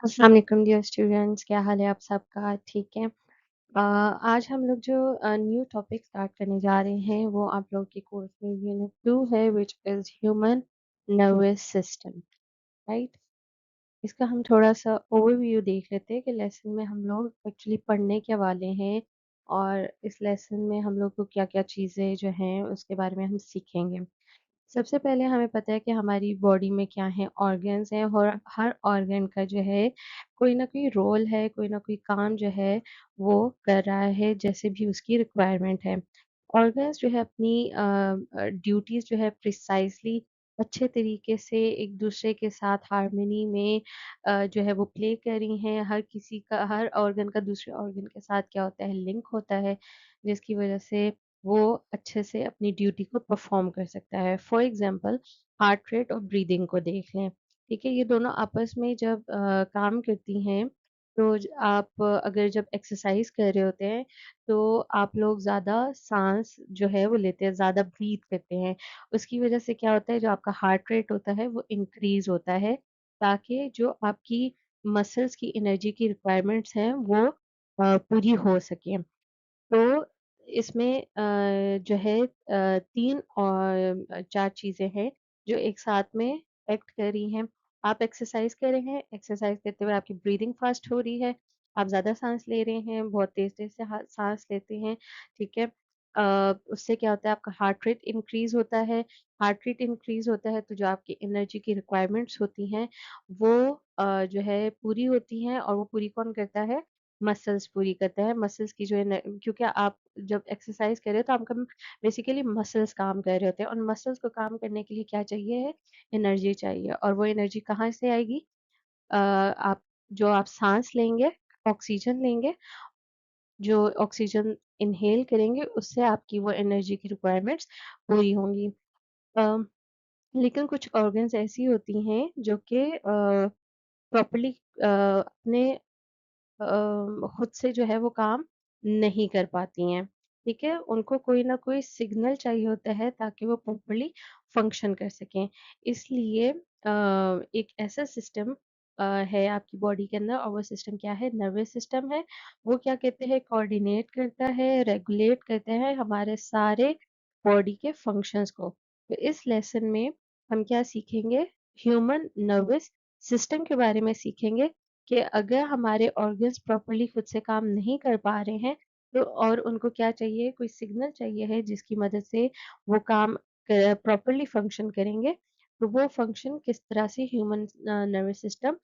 अस्सलाम वालेकुम dear students, क्या हाल है आप सबका? ठीक है। आज हम लोग जो न्यू टॉपिक स्टार्ट करने जा रहे हैं वो आप लोग के कोर्स में यूनिट 2 है which is human nervous system, right? इसका हम थोड़ा-सा ओवरव्यू देख लेते हैं कि लेसन में हम लोग एक्चुअली पढ़ने क्या वाले हैं और इस लेसन में हम लोग को क्या-क्या चीज़ें जो हैं उसके बारे में हम सीखेंगे। सबसे पहले हमें पता है कि हमारी बॉडी में क्या है ऑर्गन्स हैं और हर ऑर्गन का जो है कोई ना कोई रोल है, कोई ना कोई काम जो है वो कर रहा है जैसे भी उसकी रिक्वायरमेंट है। ऑर्गन्स जो है अपनी ड्यूटीज़ जो है प्रिसाइज़ली अच्छे तरीके से एक दूसरे के साथ हार्मनी में जो है वो प्ले कर रही हैं। हर किसी का हर ऑर्गन का दूसरे ऑर्गन के साथ क्या होता है लिंक होता है जिसकी वज़ह से वो अच्छे से अपनी ड्यूटी को परफॉर्म कर सकता है। फॉर एग्ज़ाम्पल हार्ट रेट और ब्रीदिंग को देख लें, ठीक है? ये दोनों आपस में जब काम करती हैं, तो आप अगर जब एक्सरसाइज़ कर रहे होते हैं, तो आप लोग ज़्यादा साँस जो है वो लेते हैं, ज़्यादा ब्रीथ करते हैं। उसकी वज़ह से क्या होता है, जो आपका हार्ट रेट होता है, वो इंक्रीज़ होता है, ताकि जो आपकी मसल्स की एनर्जी की रिक्वायरमेंट्स हैं, वो पूरी हो सकें। तो इसमें जो है 3 और 4 चीज़ें हैं जो एक साथ में एक्ट कर रही हैं। आप एक्सरसाइज़ कर रहे हैं, एक्सरसाइज़ करते हुए आपकी ब्रीथिंग फ़ास्ट हो रही है, आप ज़्यादा साँस ले रहे हैं, बहुत तेज़-तेज़ से साँस लेते हैं, ठीक है? उससे क्या होता है आपका हार्ट रेट इंक्रीज़ होता है, हार्ट रेट इंक्रीज़ होता है तो जो आपकी एनर्जी की रिक्वायरमेंट्स होती हैं वो जो है पूरी होती हैं और वो पूरी कौन करता है? मसल्स पूरी करते हैं। मसल्स की जो है न क्योंकि आप जब एक्सरसाइज़ कर रहे हो तो आपका बेसिकली मसल्स काम कर रहे होते हैं और मसल्स को काम करने के लिए क्या चाहिए है? एनर्जी चाहिए और वो एनर्जी कहाँ से आएगी? आप जो आप साँस लेंगे, ऑक्सीजन लेंगे, जो ऑक्सीजन इन्हेल करेंगे उससे आपकी वो एनर्जी की रिक्वायरमेंट्स पूरी होंगी। अ, लेकिन कुछ ऑर्गन्स ऐसी होती हैं जो कि प्रॉपर्ली अपने खुद से जो है वो काम नहीं कर पाती हैं, ठीक है? उनको कोई ना कोई सिग्नल चाहिए होता है ताकि वो प्रॉपर्ली फंक्शन कर सकें। इसलिए एक ऐसा सिस्टम है आपकी बॉडी के अंदर और वो सिस्टम क्या है? नर्वस सिस्टम है। वो क्या कहते हैं कोऑर्डिनेट करता है, रेगुलेट करता है हमारे सारे बॉडी के फंक्शंस को। तो इस लेसन में हम क्या सीखेंगे? ह्यूमन नर्वस सिस्टम के बारे में सीखेंगे कि अगर हमारे ऑर्गन्स प्रॉपर्ली खुद से काम नहीं कर पा रहे हैं, तो और उनको क्या चाहिए, कोई सिग्नल चाहिए है जिसकी मदद से वो काम प्रॉपर्ली फंक्शन करेंगे, तो वो फंक्शन किस तरह से ह्यूमन नर्वस सिस्टम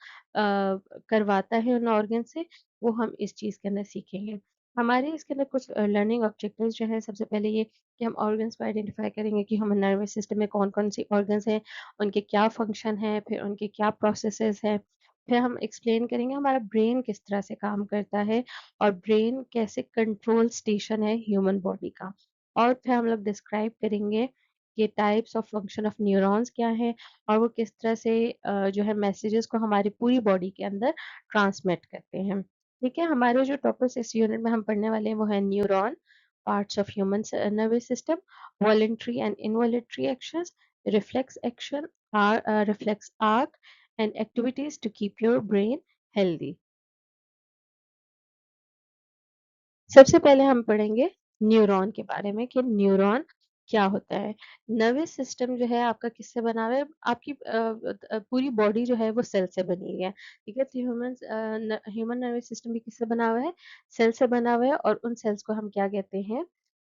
करवाता है उन ऑर्गन से, वो हम इस चीज़ के अंदर सीखेंगे। हमारे इसके अंदर कुछ लर्निंग ऑब्जेक्टिव्स जो हैं, सबसे पहले ये कि हम ऑर्गन्स को आइडेंटिफाई करेंगे कि ह्यूमन नर्वस सिस्टम में कौन-कौन सी ऑर्गन्स हैं, उनके क्या फंक्शन हैं, फिर उनके क्या प्रोसेसेस हैं। फिर हम एक्सप्लेन करेंगे हमारा ब्रेन किस तरह से काम करता है और ब्रेन कैसे कंट्रोल स्टेशन है ह्यूमन बॉडी का। और फिर हम लोग डिस्क्राइब करेंगे कि types of function of neurons क्या हैं और वो किस तरह से जो है मैसेजेस को हमारी पूरी बॉडी के अंदर ट्रांसमिट करते हैं। ठीक है, हमारे जो टॉपिक्स इस यूनिट में हम पढ़ने वाले हैं वो है neuron, parts of human nervous system, voluntary and involuntary actions, reflex action, reflex arc and activities to keep your brain healthy. सबसे पहले हम पढ़ेंगे न्यूरॉन के बारे में कि न्यूरॉन क्या होता है। नर्वस सिस्टम जो है आपका किससे बना हुआ है? आपकी पूरी बॉडी जो है वो सेल से बनी हुई है। ठीक है? तो ह्यूमन नर्वस सिस्टम भी किससे बना हुआ है? सेल से बना हुआ है और उन सेल्स को हम क्या कहते हैं?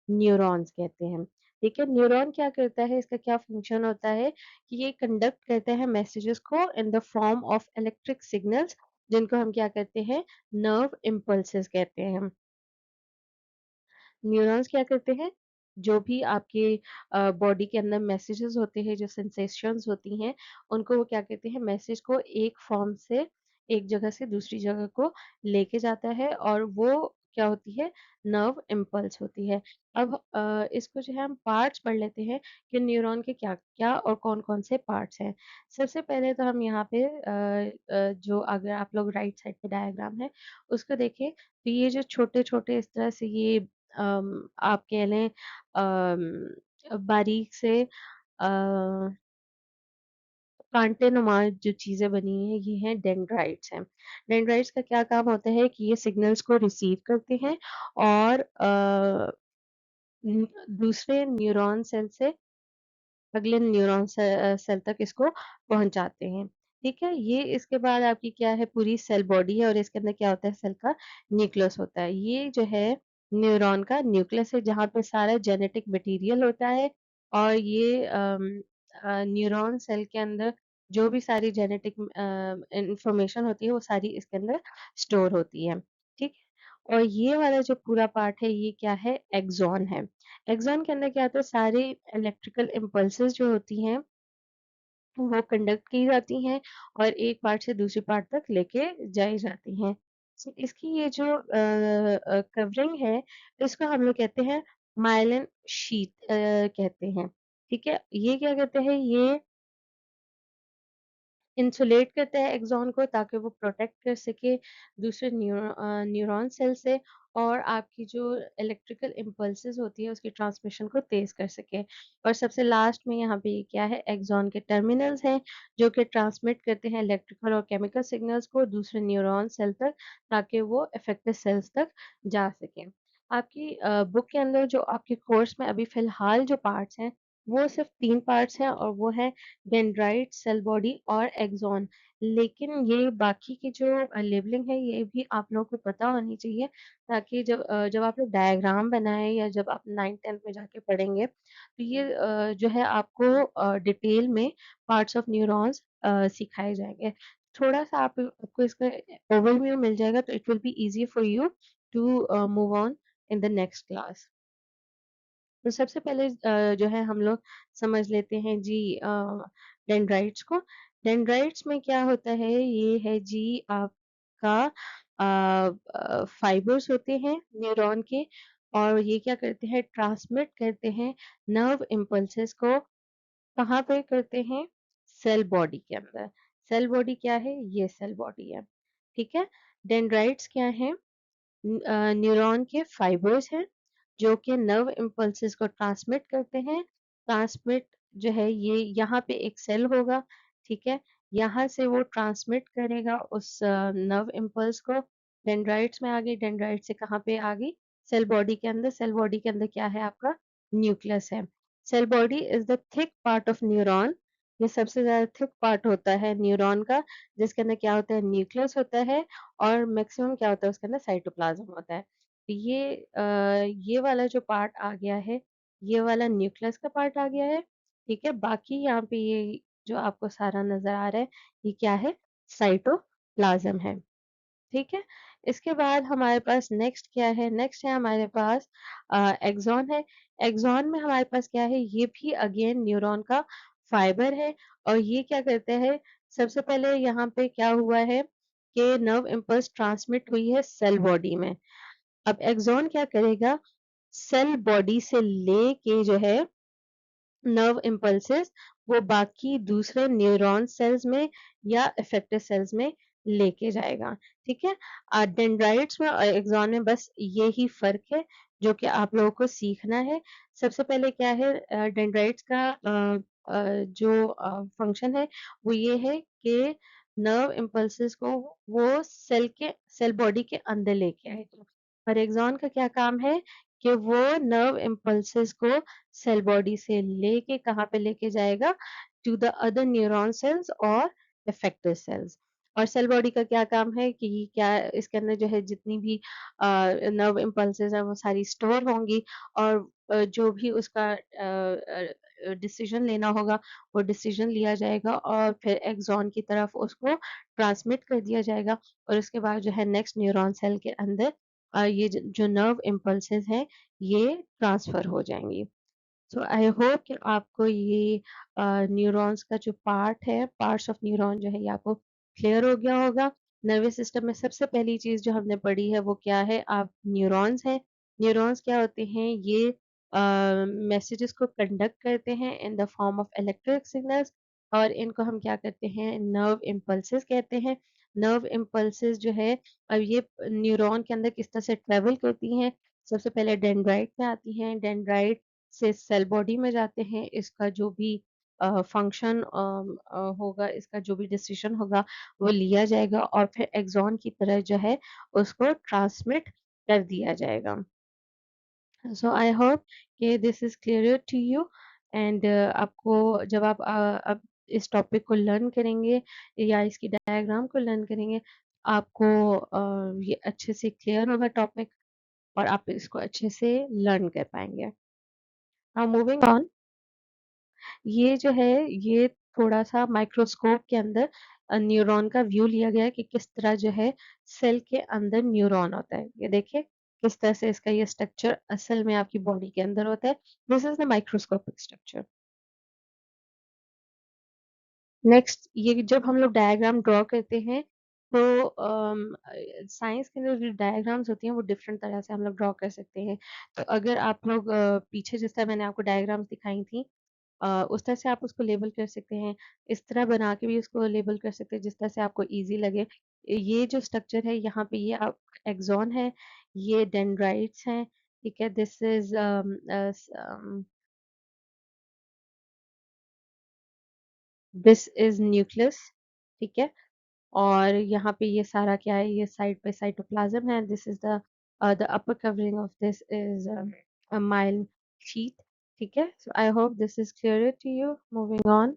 न्यूरॉन्स कहते हैं। ठीक है? न्यूरॉन क्या करता है? इसका क्या फंक्शन होता है कि ये कंडक्ट करता है मैसेजेस को in the form of electric signals जिनको हम क्या कहते हैं? नर्व इम्पल्सेस कहते हैं। न्यूरॉन्स क्या करते हैं? जो भी आपके बॉडी के अंदर मैसेजेस होते हैं, जो सेंसेशंस होती हैं, उनको वो क्या कहते हैं मैसेज को एक फॉर्म से एक जगह से दूसरी जगह को लेके जाता है और वो क्या होती है? नर्व इम्पल्स होती है। अब इसको जो है हम पार्ट्स पढ़ लेते हैं कि न्यूरॉन के क्या-क्या और कौन-कौन से पार्ट्स हैं। सबसे पहले तो हम यहाँ पे जो अगर आप लोग राइट साइड पे डायग्राम है, उसको देखें, तो ये जो छोटे-छोटे इस तरह से ये आप कह लें बारीक से कांटेनुमा जो चीज़ें बनी हैं, ये हैं डेंड्राइट्स हैं। डेंड्राइट्स का क्या काम होता है कि ये सिग्नल्स को रिसीव करते हैं और दूसरे न्यूरॉन सेल से अगले न्यूरॉन सेल तक इसको पहुँचाते हैं, ठीक है? ये इसके बाद आपकी क्या है पूरी सेल बॉडी है और इसके अंदर क्या होता है सेल का न्यूक्लियस होता है। ये जो है न्यूरॉन का न्यूक्लियस है जहाँ पे सारा जेनेटिक मटेरियल होता है और ये न्यूरॉन सेल के अंदर जो भी सारी जेनेटिक इन्फॉर्मेशन होती है वो सारी इसके अंदर स्टोर होती है, ठीक है? और ये वाला जो पूरा पार्ट है ये क्या है एक्सॉन है। एक्सॉन के अंदर क्या होता है सारे इलेक्ट्रिकल इम्पल्सेस जो होती हैं वो कंडक्ट की जाती हैं और एक पार्ट से दूसरी पार्ट तक लेके जाई जाती हैं। इसकी ये जो कवरिंग है इसको हम लोग कहते हैं माइलिन शीथ कहते हैं। ठीक है? ये क्या कहते हैं ये इंसुलेट करता है एक्सॉन को ताकि वो प्रोटेक्ट कर सके दूसरे न्यूरॉन सेल से और आपकी जो इलेक्ट्रिकल इम्पल्सेस होती है उसकी ट्रांसमिशन को तेज कर सके और सबसे लास्ट में यहाँ पे ये क्या है एक्सॉन के टर्मिनल्स हैं जो कि ट्रांसमिट करते हैं इलेक्ट्रिकल और केमिकल सिग्नल्स को दूसरे न्यूरॉन सेल तक ताकि वो अफेक्टेड सेल्स तक जा सके आपकी बुक के अंदर जो आपके कोर्स में अभी फिलहाल जो पार्ट्स हैं वो सिर्फ 3 पार्ट्स हैं और वो है डेंड्राइट, सेल बॉडी और एक्सॉन। लेकिन ये बाकी की जो लेबलिंग है ये भी आप लोगों को पता होनी चाहिए ताकि जब आप लोग डायग्राम बनाएँ या जब आप 9th-10th में जाके पढ़ेंगे तो ये जो है आपको डिटेल में पार्ट्स ऑफ न्यूरॉन्स सिखाए जाएँगे। थोड़ा-सा आपको इसका ओवरव्यू मिल जाएगा तो it will be easy for you to move on in the next class. तो सबसे पहले जो है हम लोग समझ लेते हैं जी डेंड्राइट्स को। डेंड्राइट्स में क्या होता है ये है जी आपका फाइबर्स होते हैं न्यूरॉन के और ये क्या करते हैं ट्रांसमिट करते हैं नर्व इम्पल्सेस को कहाँ पे करते हैं सेल बॉडी के अंदर। सेल बॉडी क्या है ये सेल बॉडी है ठीक है डेंड्राइट्स क्या है न्यूरॉन के फाइबर्स हैं जो कि नर्व इम्पल्सेस को ट्रांसमिट करते हैं ट्रांसमिट जो है ये यहाँ पे एक सेल होगा ठीक है यहाँ से वो ट्रांसमिट करेगा उस नर्व इम्पल्स को डेंड्राइट्स में आ गई डेंड्राइट से कहाँ पे आ गई सेल बॉडी के अंदर सेल बॉडी के अंदर क्या है आपका न्यूक्लियस है cell body is the thick part of neuron ये सबसे ज्यादा थिक पार्ट होता है न्यूरॉन का जिसके अंदर क्या होता है न्यूक्लियस होता है और मैक्सिमम क्या होता है उसके अंदर साइटोप्लाज्म होता है। तो ये वाला जो पार्ट आ गया है, ये वाला न्यूक्लियस का पार्ट आ गया है, ठीक है? बाकी यहाँ पे ये जो आपको सारा नज़र आ रहा है, ये क्या है? साइटोप्लाज्म है, ठीक है? इसके बाद हमारे पास नेक्स्ट क्या है? नेक्स्ट है हमारे पास एक्सॉन है। एक्सॉन में हमारे पास क्या है? ये भी अगेन न्यूरॉन का फाइबर है और ये क्या करता है? सबसे पहले यहाँ पे क्या हुआ है कि नर्व इम्पल्स ट्रांसमिट हुई है सेल बॉडी में। अब एक्सॉन क्या करेगा? सेल बॉडी से लेके जो है नर्व इम्पल्सेस वो बाकी दूसरे न्यूरॉन सेल्स में या अफेक्टेड सेल्स में लेके जाएगा ठीक है डेंड्राइट्स में और एक्सॉन में बस यही फर्क है जो कि आप लोगों को सीखना है सबसे पहले क्या है डेंड्राइट्स का जो फंक्शन है वो ये है कि नर्व इम्पल्सेस को वो सेल बॉडी के अंदर लेके आएगा और एक्सॉन का क्या काम है कि वो नर्व इम्पल्सेस को सेल बॉडी से लेके कहाँ पे लेके जाएगा to the other neuron cells और इफेक्टर सेल्स और सेल बॉडी का क्या काम है कि क्या इसके अंदर जो है जितनी भी नर्व इम्पल्सेस है वो सारी स्टोर होंगी और जो भी उसका डिसीजन लेना होगा वो डिसीजन लिया जाएगा और फिर एक्सॉन की तरफ उसको ट्रांसमिट कर दिया जाएगा और उसके बाद जो है नेक्स्ट न्यूरॉन सेल के अंदर ये जो नर्व इम्पल्सेस हैं ये ट्रांसफर हो जाएंगी सो आई होप कि आपको ये न्यूरॉन्स का जो पार्ट है पार्ट्स ऑफ न्यूरॉन जो है ये आपको क्लियर हो गया होगा नर्वस सिस्टम में सबसे पहली चीज जो हमने पढ़ी है वो क्या है आप न्यूरॉन्स हैं न्यूरॉन्स क्या होते हैं ये मैसेजेस को कंडक्ट करते हैं in the form of electric signals और इनको हम क्या करते हैं नर्व इम्पल्सेस कहते हैं नर्व इम्पल्सेस जो है अब ये न्यूरॉन के अंदर किस तरह से ट्रेवल करती हैं सबसे पहले डेंड्राइट में आती हैं डेंड्राइट से सेल बॉडी में जाते हैं इसका जो भी फंक्शन होगा, इसका जो भी डिसीजन होगा वो लिया जाएगा और फिर एक्सॉन की तरह जो है उसको ट्रांसमिट कर दिया जाएगा। सो आई होप कि this is clear to you and आपको जब आप अब इस टॉपिक को लर्न करेंगे या इसकी डायग्राम को लर्न करेंगे, आपको ये अच्छे से क्लियर होगा टॉपिक और आप इसको अच्छे से लर्न कर पाएंगे। नाउ मूविंग ऑन, ये जो है ये थोड़ा-सा माइक्रोस्कोप के अंदर न्यूरॉन का व्यू लिया गया है कि किस तरह जो है सेल के अंदर न्यूरॉन होता है। ये देखिए किस तरह से इसका ये स्ट्रक्चर असल में आपकी बॉडी के अंदर होता है। This is the microscopic structure. Next ये जब हम लोग डायग्राम ड्रॉ करते हैं तो साइंस के अंदर जो डायग्राम्स होती हैं वो डिफरेंट तरह से हम लोग ड्रॉ कर सकते हैं। तो अगर आप लोग पीछे जिस तरह मैंने आपको डायग्राम्स दिखाई थी, उस तरह से आप उसको लेबल कर सकते हैं। इस तरह बना के भी उसको लेबल कर सकते हैं जिस तरह से आपको ईज़ी लगे। ये जो स्ट्रक्चर है यहाँ पे ये आप एक्सॉन है, ये डेंड्राइट्स हैं, ठीक है? This is this is nucleus, ठीक है? और यहाँ पे ये सारा क्या है, ये साइड पे साइटोप्लाज्म है। This is the upper covering of this is a mild sheath, ठीक है? So I hope this is clear to you. Moving on,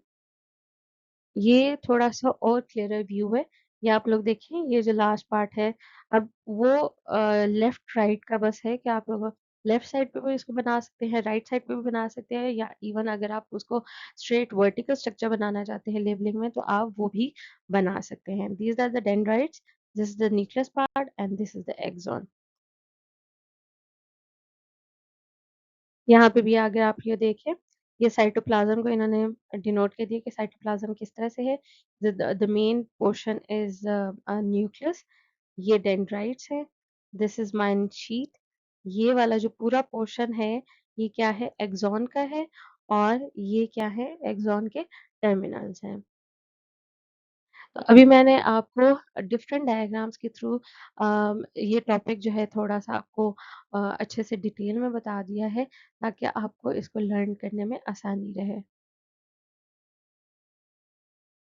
ये थोड़ा-सा और क्लियरर व्यू है। ये आप लोग देखिए ये जो लास्ट पार्ट है, अब वो लेफ्ट राइट का बस है कि आप लोग लेफ्ट साइड पे भी इसको बना सकते हैं, राइट साइड पे भी बना सकते हैं या इवन अगर आप उसको स्ट्रेट वर्टिकल स्ट्रक्चर बनाना चाहते हैं लेबलिंग में तो आप वो भी बना सकते हैं। These are the dendrites, this is the nucleus part and this is the axon. यहाँ पे भी अगर आप ये देखें, ये साइटोप्लाज़्म को इन्होंने डिनोट कर दिया कि साइटोप्लाज़्म किस तरह से है। The main portion is nucleus, ये डेंड्राइट्स है, दिस इज़ माइन शीथ, ये वाला जो पूरा पोर्शन है, ये क्या है? एक्सॉन का है और ये क्या है? एक्सॉन के टर्मिनल्स हैं। तो अभी मैंने आपको डिफरेंट डायग्राम्स के थ्रू ये टॉपिक जो है थोड़ा-सा आपको अच्छे से डिटेल में बता दिया है ताकि आपको इसको लर्न करने में आसानी रहे।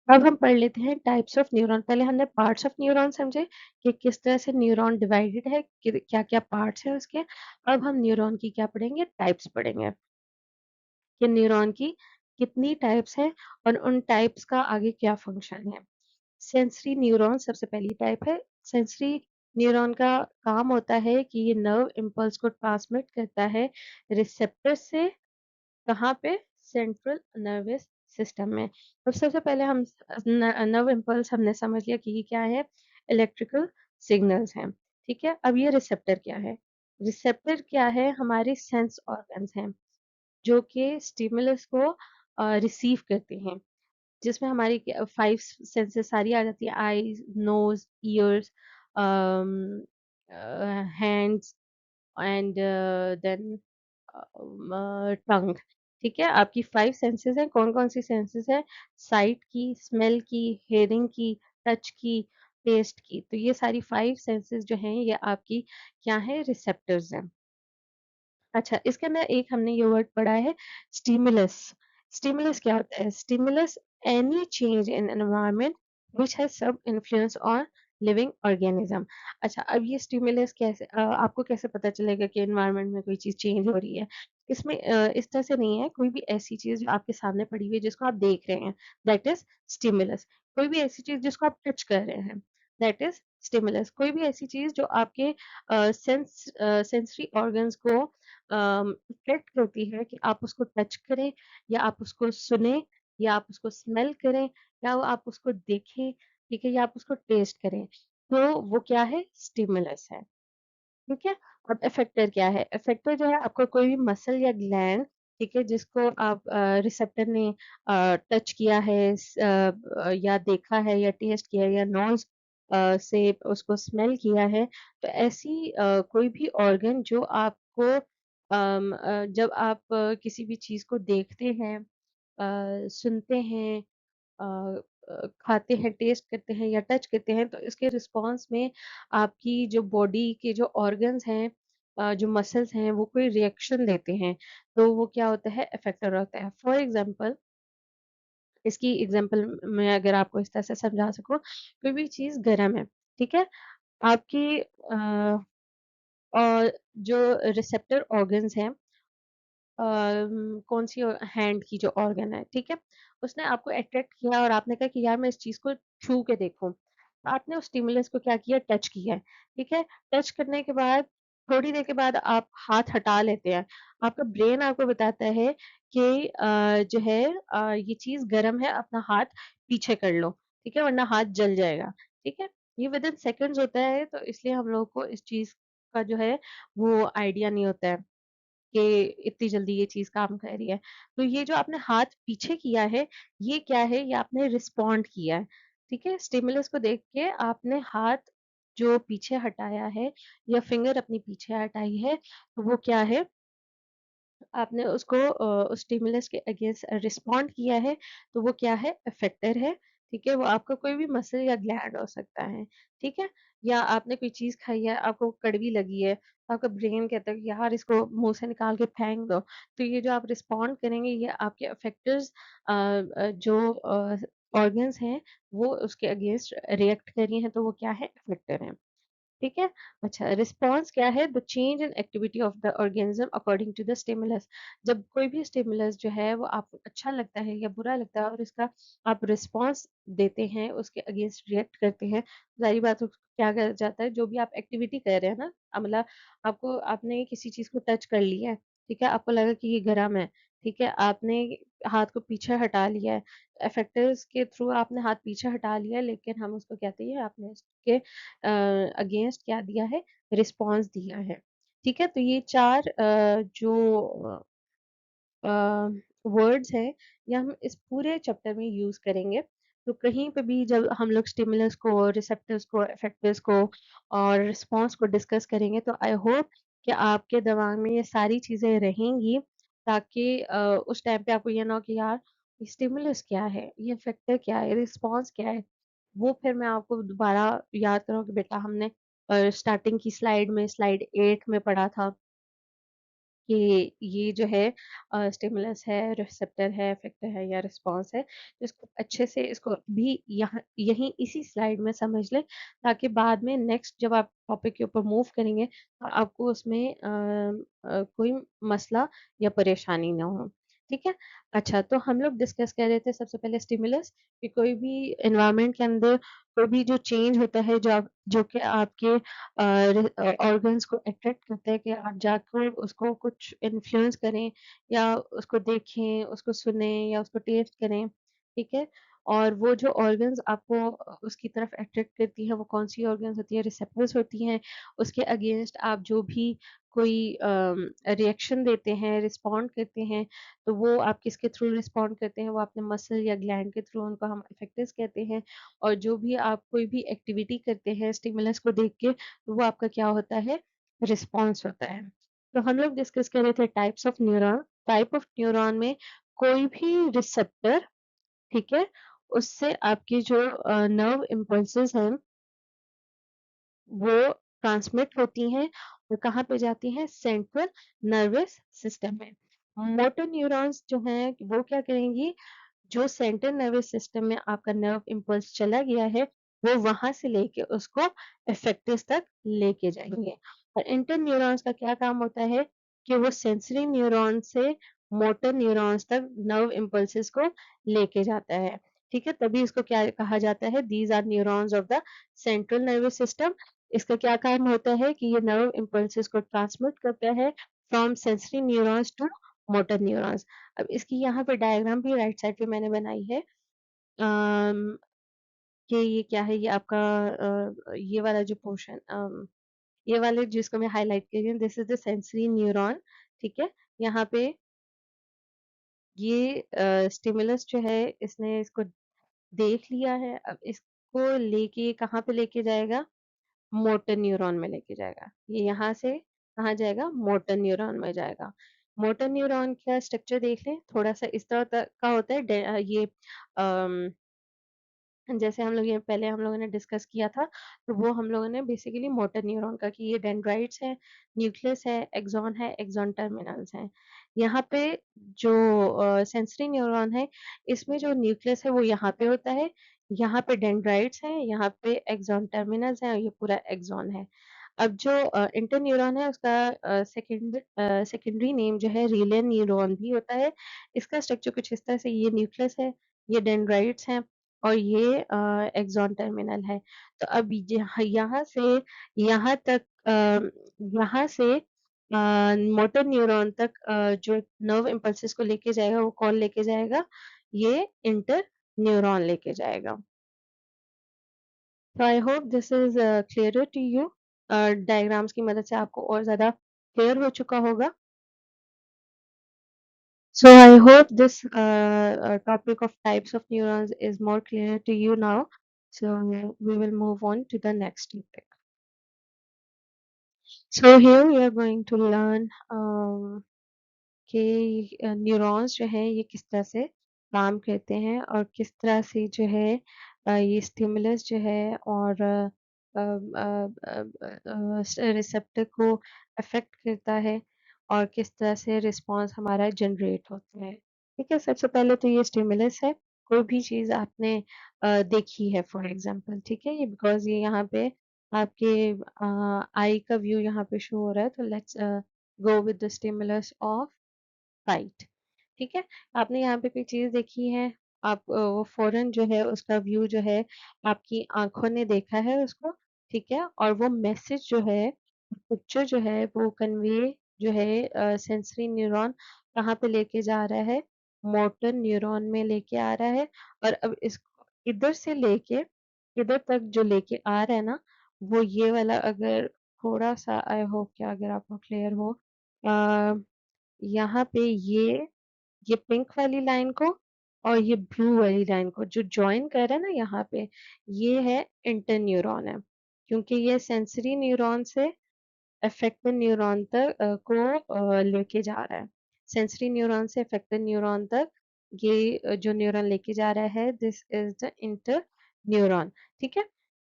अब हम पढ़ लेते हैं टाइप्स ऑफ न्यूरॉन। पहले हमने पार्ट्स ऑफ न्यूरॉन समझे कि किस तरह से न्यूरॉन डिवाइडेड है, कि क्या-क्या पार्ट्स हैं उसके। अब हम न्यूरॉन की क्या पढ़ेंगे? टाइप्स पढ़ेंगे कि न्यूरॉन की कितनी टाइप्स हैं और उन टाइप्स का आगे क्या फंक्शन है। सेंसरी न्यूरॉन सबसे पहली टाइप है। सेंसरी न्यूरॉन का काम होता है कि ये नर्व इम्पल्स को ट्रांसमिट करता है रिसेप्टर से, कहाँ पे? सेंट्रल नर्वस सिस्टम में। तो सबसे पहले हम नर्व इम्पल्स हमने समझ लिया कि ये क्या है? इलेक्ट्रिकल सिग्नल्स हैं, ठीक है? अब ये रिसेप्टर क्या है? रिसेप्टर क्या है? हमारे सेंस ऑर्गन्स हैं जो कि स्टिमुलस को रिसीव करते हैं। जिसमें हमारी 5 सेंसेस सारी आ जाती है, eyes, nose, ears, hands and then tongue, ठीक है? आपकी 5 सेंसेस हैं, कौन-कौन सी सेंसेस हैं? साइट की, स्मेल की, हियरिंग की, टच की, टेस्ट की। तो ये सारी 5 सेंसेस जो हैं, ये आपकी क्या हैं? रिसेप्टर्स हैं। अच्छा, इसके अंदर एक हमने ये वर्ड पढ़ा है स्टिमुलस। स्टिमुलस क्या होता है? Stimulus any change in environment which has some influence on living organism. अच्छा, अब ये स्टिमुलस कैसे आपको कैसे पता चलेगा कि एनवायरनमेंट में कोई चीज़ चेंज हो रही है? इसमें इस तरह से नहीं है, कोई भी ऐसी चीज़ जो आपके सामने पड़ी हुई है जिसको आप देख रहे हैं, दैट इज़ स्टिमुलस। कोई भी ऐसी चीज़ जिसको आप टच कर रहे हैं, दैट इज़ स्टिमुलस। कोई भी ऐसी चीज़ जो आपके सेंसरी ऑर्गन्स को इफ़ेक्ट करती है कि आप उसको टच करें या आप उसको सुनें या आप उसको स्मेल करें या आप उसको देखें, ठीक है? या आप उसको टेस्ट करें। तो वो क्या है? स्टिमुलस है, ठीक है? अब इफ़ेक्टर क्या है? इफ़ेक्टर जो है आपका कोई भी मसल या ग्लैंड, ठीक है? जिसको आप रिसेप्टर ने टच किया है या देखा है या टेस्ट किया है या नोज़ से उसको स्मेल किया है, तो ऐसी कोई भी ऑर्गन जो आपको जब आप किसी भी चीज़ को देखते हैं, सुनते हैं, अ खाते हैं, टेस्ट करते हैं या टच करते हैं, तो इसके रिस्पॉन्स में आपकी जो बॉडी के जो ऑर्गन्स हैं, जो मसल्स हैं, वो कोई रिएक्शन देते हैं, तो वो क्या होता है? इफेक्टर होता है। फॉर एग्ज़ाम्पल इसकी एग्ज़ाम्पल मैं अगर आपको इस तरह से समझा सकूँ, कोई भी चीज़ गरम है, ठीक है? आपकी जो रिसेप्टर ऑर्गन्स हैं, कौन-सी हैंड की जो ऑर्गन है, ठीक है? उसने आपको अट्रैक्ट किया और आपने कहा कि यार मैं इस चीज़ को छू के देखूँ। आपने उस स्टिमुलस को क्या किया, टच किया है, ठीक है? टच करने के बाद थोड़ी देर के बाद आप हाथ हटा लेते हैं। आपका ब्रेन आपको बताता है कि जो है ये चीज़ गरम है, अपना हाथ पीछे कर लो, ठीक है? वरना हाथ जल जाएगा, ठीक है? ये विदिन सेकंड्स होता है, तो इसलिए हम लोगों को इस चीज़ का जो है वो आइडिया नहीं होता है। कि इतनी जल्दी ये चीज़ काम कर रही है। तो ये जो आपने हाथ पीछे किया है, ये क्या है? ये आपने रिस्पॉन्ड किया है, ठीक है? स्टिमुलस को देख के आपने हाथ जो पीछे हटाया है या फिंगर अपनी पीछे हटाई है, तो वो क्या है? आपने उसको उस स्टिमुलस के अगेंस्ट रिस्पॉन्ड किया है, तो वो क्या है? इफेक्टर है, ठीक है? वो आपका कोई भी मसल या ग्लैंड हो सकता है, ठीक है? या आपने कोई चीज़ खाई है, आपको कड़वी लगी है, तो आपका ब्रेन कहता है कि यार इसको मुँह से निकाल के फेंक दो। तो ये जो आप रिस्पॉन्ड करेंगे, ये आपके इफेक्टर्स जो ऑर्गन्स हैं, वो उसके अगेंस्ट रिएक्ट कर रही हैं, तो वो क्या है? इफेक्टर हैं। ठीक है? अच्छा, रिस्पॉन्स क्या है? The change in activity of the organism according to the stimulus. जब कोई भी स्टिमुलस जो है वो आपको अच्छा लगता है या बुरा लगता है और इसका आप रिस्पॉन्स देते हैं, उसके अगेंस्ट रिएक्ट करते हैं, ज़ाहिर बात है क्या किया जाता है, जो भी आप एक्टिविटी कर रहे हैं ना, मतलब आपको आपने किसी चीज़ को टच कर लिया है, ठीक है? आपको लगा कि ये गरम है, ठीक है? आपने हाथ को पीछे हटा लिया है, इफेक्टर्स के थ्रू आपने हाथ पीछे हटा लिया है, लेकिन हम उसको कहते हैं आपने इसके अगेंस्ट क्या दिया है, रिस्पॉन्स दिया है। ठीक है? तो ये 4 जो अ, वर्ड्स हैं, ये हम इस पूरे चैप्टर में यूज़ करेंगे। तो कहीं पे भी जब हम लोग स्टिमुलस को, रिसेप्टर्स को, इफेक्टर्स को और रिस्पॉन्स को डिस्कस करेंगे, तो आई होप कि आपके दिमाग में ये सारी चीज़ें रहेंगी, ताकि उस टाइम पे आपको ये ना हो कि यार, ये स्टिमुलस क्या है? ये इफेक्टर क्या है? रिस्पॉन्स क्या है? वो फिर मैं आपको दोबारा याद कराऊँ कि बेटा हमने स्टार्टिंग की स्लाइड में स्लाइड 8 में पढ़ा था कि ये जो है स्टिमुलस है, रिसेप्टर है, इफेक्टर है या रिस्पॉन्स है। तो इसको अच्छे से इसको भी यहाँ यहीं इसी स्लाइड में समझ लें, ताकि बाद में नेक्स्ट जब आप टॉपिक के ऊपर मूव करेंगे, तो आपको उसमें कोई मसला या परेशानी ना हो। ठीक है? अच्छा, तो हम लोग डिस्कस कर रहे थे सबसे पहले स्टिमुलस, कि कोई भी एनवायरनमेंट के अंदर कोई भी जो चेंज होता है, जो कि आपके ऑर्गन्स को अट्रैक्ट करता है कि आप जाकर उसको कुछ इन्फ्लुएंस करें या उसको देखें, उसको सुनें या उसको टेस्ट करें, ठीक है? और वो जो ऑर्गन्स आपको उसकी तरफ अट्रैक्ट करती है, वो कौन-सी ऑर्गन्स होती है? रिसेप्टर्स होती हैं। उसके अगेंस्ट आप जो भी कोई रिएक्शन देते हैं, रिस्पॉन्ड करते हैं, तो वो आप किसके थ्रू रिस्पॉन्ड करते हैं? वो अपने मसल या ग्लैंड के थ्रू, उनको हम इफेक्टर्स कहते हैं। और जो भी आप कोई भी एक्टिविटी करते हैं स्टिमुलस को देख के, तो वो आपका क्या होता है? रिस्पॉन्स होता है। तो हम लोग डिस्कस कर रहे थे types of neuron. Type of neuron में कोई भी रिसेप्टर, ठीक है? उससे आपकी जो नर्व इम्पल्सेस हैं, वो ट्रांसमिट होती हैं और कहाँ पे जाती हैं? सेंट्रल नर्वस सिस्टम में। मोटर न्यूरॉन्स जो हैं, वो क्या करेंगी? जो सेंट्रल नर्वस सिस्टम में आपका नर्व इम्पल्स चला गया है, वो वहाँ से लेके उसको इफेक्टर्स तक लेके जाएँगे। और इंटर न्यूरॉन्स का क्या काम होता है कि वो सेंसरी न्यूरॉन से मोटर न्यूरॉन्स तक नर्व इम्पल्सेस को लेके जाता है। ठीक है? तभी इसको क्या कहा जाता है? These are neurons of the central nervous system. इसका क्या काम होता है कि ये नर्व इम्पल्सेस को ट्रांसमिट करता है from sensory neurons to motor neurons. अब इसकी यहाँ पे डायग्राम भी राइट साइड पे मैंने बनाई है, अम, कि ये क्या है? ये आपका ये वाला जो पोर्शन, ये वाले जिसको मैं हाइलाइट कर रही हूँ, this is the sensory neuron, ठीक है? यहाँ पे ये स्टिमुलस जो है, इसने इसको देख लिया है, अब इसको लेके कहाँ पे लेके जाएगा? मोटर न्यूरॉन में लेके जाएगा। ये यहाँ से कहाँ जाएगा? मोटर न्यूरॉन में जाएगा। मोटर न्यूरॉन का स्ट्रक्चर देख लें, थोड़ा-सा इस तरह का होता है, ये अम, जैसे हम लोग ये पहले हम लोगों ने डिस्कस किया था, तो वो हम लोगों ने बेसिकली मोटर न्यूरॉन का, कि ये डेंड्राइट्स हैं, न्यूक्लियस है, एक्सॉन टर्मिनल्स हैं। यहाँ पे जो सेंसरी न्यूरॉन है, इसमें जो न्यूक्लियस है वो यहाँ पे होता है, यहाँ पे डेंड्राइट्स हैं, यहाँ पे एक्सॉन टर्मिनल्स हैं और ये पूरा एक्सॉन है। अब जो इंटरन्यूरॉन है उसका सेकेंडरी नेम जो है रिले न्यूरॉन भी होता है। इसका स्ट्रक्चर कुछ इस तरह से, ये न्यूक्लियस है, ये डेंड्राइट्स हैं और ये एक्सॉन टर्मिनल है। तो अब यहाँ यहाँ से यहाँ तक यहाँ से मोटर न्यूरॉन तक जो नर्व इम्पल्सेस को लेके जाएगा वो कौन लेके जाएगा? ये इंटर न्यूरॉन लेके जाएगा। So I hope this is clearer to you. Diagrams की मदद से आपको और ज़्यादा क्लियर हो चुका होगा। So I hope this topic of types of neurons is more clear to you now. So we will move on to the next topic. So here we are going to learn कि neurons जो हैं ये किस तरह से काम करते हैं और किस तरह से जो है ये स्टिमुलस जो है और रिसेप्टर को अफेक्ट करता है और किस तरह से रिस्पॉन्स हमारा जनरेट होता है। ठीक है, सबसे पहले तो ये स्टिमुलस है, कोई भी चीज़ आपने देखी है फॉर एग्जांपल, ठीक है, ये बिकॉज़ ये यहाँ पे आपके आई का व्यू यहाँ पे शो हो रहा है, तो let's go with the stimulus of right. ठीक है, आपने यहाँ पे कोई चीज़ देखी है, आप वो फ़ौरन जो है उसका व्यू जो है आपकी आँखों ने देखा है उसको, ठीक है? और वो मैसेज जो है, पिक्चर जो है वो कन्वे जो है सेंसरी न्यूरॉन कहाँ पे लेके जा रहा है? मोटर न्यूरॉन में लेके आ रहा है और अब इसको इधर से लेके इधर तक जो लेके आ रहा है ना, वो ये वाला अगर थोड़ा-सा आई होप कि अगर आपको क्लियर हो अ यहाँ पे ये पिंक वाली लाइन को और ये ब्लू वाली लाइन को जो जॉइन कर रहा है ना यहाँ पे, ये है इंटरन्यूरॉन है। क्योंकि ये सेंसरी न्यूरॉन से अफेक्टिव न्यूरॉन तक लेके जा रहा है। सेंसरी न्यूरॉन से अफेक्टिव न्यूरॉन तक ये जो न्यूरॉन लेके जा रहा है this is the inter neuron, ठीक है?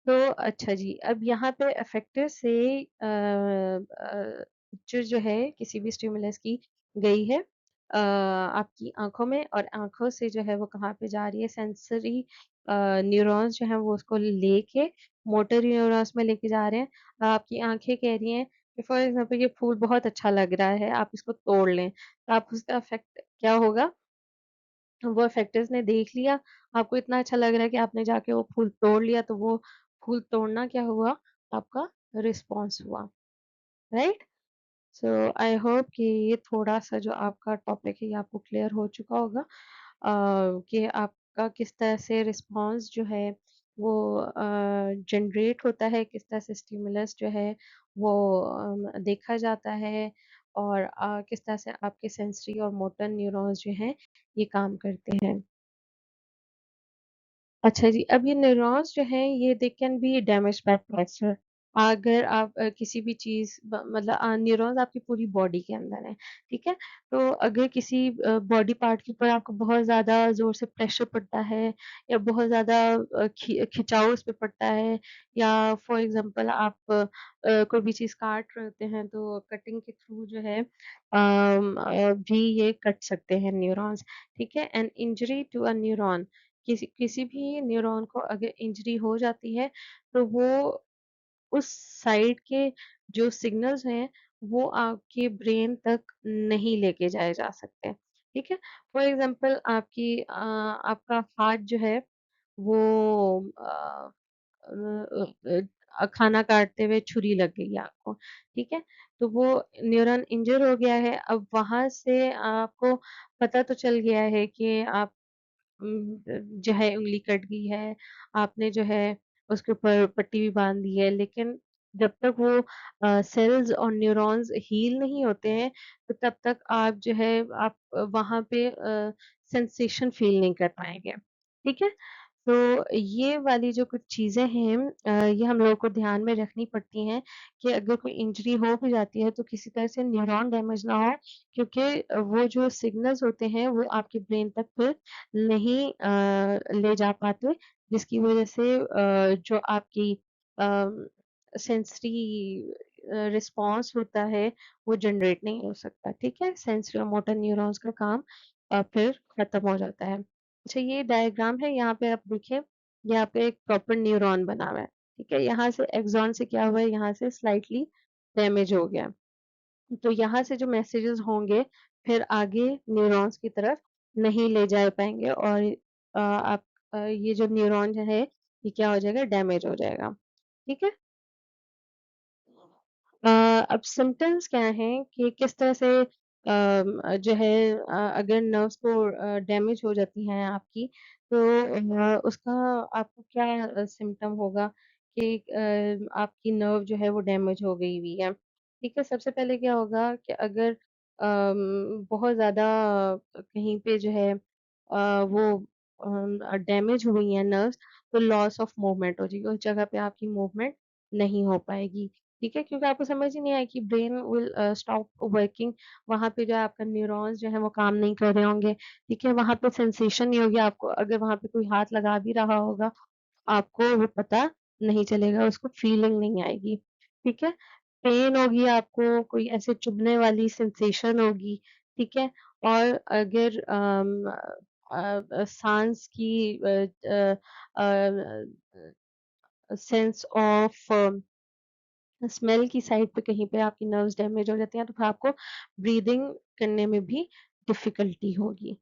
तो अच्छा जी, अब यहाँ पे अफेक्टर से पिक्चर जो है किसी भी स्टिमुलस की गई है आपकी आँखों में और आँखों से जो है वो कहाँ पे जा रही है सेंसरी न्यूरॉन्स जो हैं वो उसको लेके मोटर न्यूरॉन्स में लेके जा रहे हैं। आपकी आँखें कह रही हैं कि फॉर एग्ज़ाम्पल ये फूल बहुत अच्छा लग रहा है, आप इसको तोड़ लें। तो आप उसका इफ़ेक्ट क्या होगा? वो इफेक्टर्स ने देख लिया, आपको इतना अच्छा लग रहा है कि आपने जाके वो फूल तोड़ लिया, तो वो फूल तोड़ना क्या हुआ? आपका रिस्पॉन्स हुआ, राइट? सो आई होप कि ये थोड़ा-सा जो आपका टॉपिक है, ये आपको क्लियर हो चुका होगा कि आपका किस तरह से रिस्पॉन्स जो है वो जनरेट होता है, किस तरह से स्टिमुलस जो है वो देखा जाता है और किस तरह से आपके सेंसरी और मोटर न्यूरॉन्स जो हैं, ये काम करते हैं। अच्छा जी, अब ये न्यूरॉन्स जो हैं ये they can be damaged by pressure. अगर आप किसी भी चीज़ ब मतलब न्यूरॉन्स आपकी पूरी बॉडी के अंदर हैं, ठीक है? तो अगर किसी बॉडी पार्ट के ऊपर आपको बहुत ज़्यादा ज़ोर से प्रेशर पड़ता है या बहुत ज़्यादा खिंचाव उस पे पड़ता है या फॉर एग्ज़ाम्पल आप कोई भी चीज़ काट रहे होते हैं तो कटिंग के थ्रू जो है भी ये कट सकते हैं न्यूरॉन्स, ठीक है? An injury to a neuron किसी किसी भी न्यूरॉन को अगर इंजरी हो जाती है तो वो उस साइड के जो सिग्नल्स हैं वो आपके ब्रेन तक नहीं लेके जाए जा सकते ठीक है फॉर एग्जांपल आपका हाथ जो है वो खाना काटते हुए छुरी लग गई है आपको ठीक है तो वो न्यूरॉन इंजर हो गया है अब वहां से आपको पता तो चल गया है कि आप जो है उँगली कट गई है, आपने जो है उसके ऊपर पट्टी भी बाँध दी है, लेकिन जब तक वो सेल्स और न्यूरॉन्स हील नहीं होते हैं, तो तब तक आप जो है आप वहाँ पे सेंसेशन फ़ील नहीं कर पाएँगे, ठीक है? तो ये वाली जो कुछ चीज़ें हैं ये हम लोगों को ध्यान में रखनी पड़ती हैं कि अगर कोई इंजरी हो भी जाती है, तो किसी तरह से न्यूरॉन डैमेज ना हो क्योंकि वो जो सिग्नल्स होते हैं, वो आपके ब्रेन तक फिर नहीं ले जा पाते, जिसकी वज़ह से जो आपकी अ, सेंसरी रिस्पॉन्स होता है वो जनरेट नहीं हो सकता, ठीक है। सेंसरी और मोटर न्यूरॉन्स का काम फिर खत्म हो जाता है। अच्छा, ये डायग्राम है, यहाँ पे आप देखिए, यहाँ पे एक प्रॉपर न्यूरॉन बना हुआ है, ठीक है। यहाँ से एक्सॉन से क्या हुआ है, यहाँ से स्लाइटली डैमेज हो गया, तो यहाँ से जो मैसेजेस होंगे फिर आगे न्यूरॉन्स की तरफ नहीं ले जा पाएंगे, और आप ये जो न्यूरॉन जो है ये क्या हो जाएगा, डैमेज हो जाएगा, ठीक है। अ, अब सिम्पटम्स क्या हैं कि किस तरह से जो है अगर नर्व्स को डैमेज हो जाती हैं आपकी, तो उसका आपको क्या सिम्पटम होगा कि आपकी नर्व जो है वो डैमेज हो गई हुई है, ठीक है। सबसे पहले क्या होगा कि अगर बहुत ज़्यादा कहीं पे जो है वो डैमेज हुई है नर्व्स, तो लॉस ऑफ मूवमेंट हो जाएगी, उस जगह पे आपकी मूवमेंट नहीं हो पाएगी, ठीक है, क्योंकि आपको समझ ही नहीं आया कि ब्रेन विल स्टॉप वर्किंग, वहाँ पे जो है आपका न्यूरॉन्स जो है वो काम नहीं कर रहे होंगे, ठीक है, वहाँ पे सेंसेशन नहीं होगी आपको, अगर वहाँ पे कोई हाथ लगा भी रहा होगा, आपको वो पता नहीं चलेगा, उसको फीलिंग नहीं आएगी, ठीक है। पेन होगी आपको, कोई ऐसे चुभने वाली सेंसेशन होगी, ठीक है। और अगर सांस की सेंस ऑफ स्मेल की साइड पे कहीं पे आपकी नर्व्स डैमेज हो जाती हैं, तो फिर आपको ब्रीदिंग करने में भी डिफिकल्टी होगी।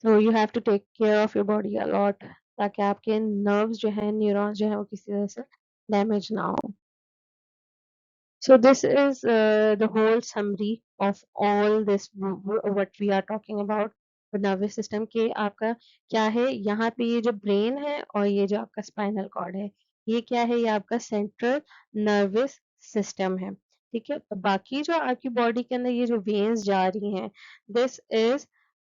तो you have to take care of your body a lot, ताकि आपके नर्व्स जो हैं, न्यूरॉन्स जो हैं, वो किसी तरह से डैमेज ना हो। So this is the whole summary of all this what we are talking about, the nervous system के आपका क्या है, यहाँ पे ये जो ब्रेन है और ये जो आपका स्पाइनल कॉर्ड है, ये क्या है, ये आपका सेंट्रल नर्वस सिस्टम है, ठीक है। तो बाकी जो आपकी बॉडी के अंदर ये जो वेन्स जा रही हैं, this is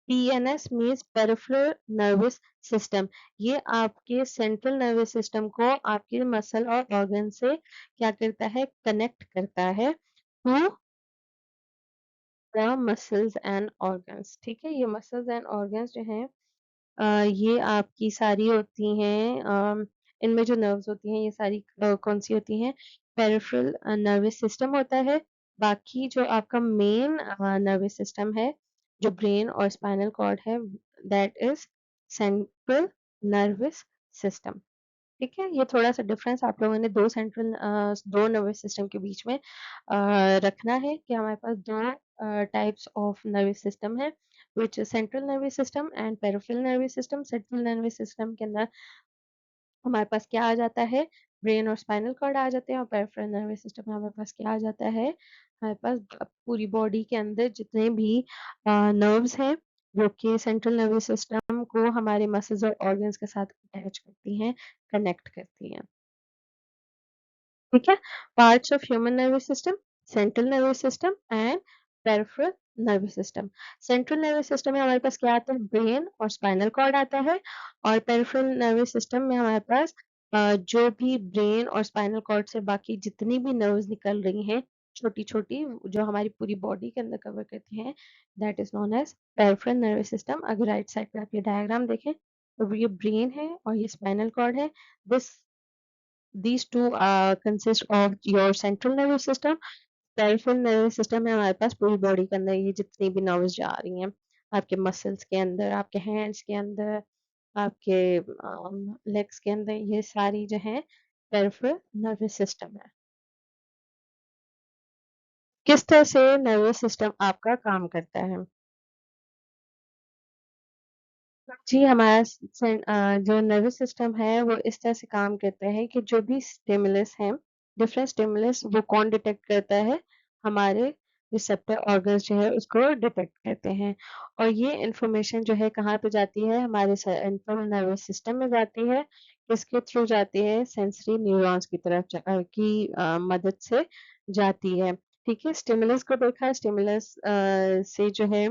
PNS means peripheral nervous system. ये आपके सेंट्रल नर्वस सिस्टम को आपके मसल और ऑर्गन से क्या करता है, कनेक्ट करता है to the muscles and organs, ठीक है। ये मसल्स एंड ऑर्गन्स जो हैं ये आपकी सारी होती हैं, इनमें जो नर्व्स होती हैं ये सारी कौन सी होती हैं, पेरिफेरल नर्वस सिस्टम होता है। बाकी जो आपका मेन नर्वस सिस्टम है, जो ब्रेन और स्पाइनल कॉर्ड है, that is central nervous system, ठीक है। ये थोड़ा-सा डिफरेंस आप लोगों ने 2 नर्वस सिस्टम के बीच में रखना है कि हमारे पास 2 टाइप्स ऑफ नर्वस सिस्टम है, which is central nervous system and peripheral nervous system. Central nervous system के अंदर हमारे पास क्या आ जाता है, ब्रेन और स्पाइनल कॉर्ड आ जाते हैं, और पेरिफेरल नर्वस सिस्टम में हमारे पास क्या आ जाता है, हमारे पास पूरी बॉडी के अंदर जितने भी नर्व्स हैं, जो कि सेंट्रल नर्वस सिस्टम को हमारे मसल्स और ऑर्गन्स के साथ अटैच करती हैं, कनेक्ट करती हैं। ठीक है, parts of human nervous system, central nervous system and peripheral nervous system. Central nervous system में हमारे पास क्या आता है, ब्रेन और स्पाइनल कॉर्ड आता है, और पेरिफेरल नर्वस सिस्टम में हमारे पास जो भी ब्रेन और स्पाइनल कॉर्ड से बाकी जितनी भी नर्व्स निकल रही हैं, छोटी छोटी, जो हमारी पूरी बॉडी के अंदर कवर करती हैं, that is known as peripheral nervous system. अगर राइट साइड पे आप ये डायग्राम देखें, तो ये ब्रेन है और ये स्पाइनल कॉर्ड है। This These two consist of your central nervous system. Peripheral nervous system में हमारे पास पूरी बॉडी के अंदर ये जितनी भी नर्व्स जा रही हैं, आपके मसल्स के अंदर, आपके हैंड्स के अंदर, आपके लेग्स के अंदर, ये सारी जो है पेरिफेरल नर्वस सिस्टम है। किस तरह से नर्वस सिस्टम आपका काम करता है? जी, हमारा जो नर्वस सिस्टम है वो इस तरह से काम करता है कि जो भी स्टिमुलस हैं, डिफरेंट स्टिमुलस वो कौन डिटेक्ट करता है? हमारे रिसेप्टर ऑर्गन्स जो है उसको डिटेक्ट करते हैं, और ये इन्फॉर्मेशन जो है कहाँ पे जाती है? हमारे सेंट्रल नर्वस सिस्टम में जाती है। किसके थ्रू जाती है? सेंसरी न्यूरॉन्स की तरफ की मदद से जाती है। ठीक है, स्टिमुलस को देखा, स्टिमुलस से जो है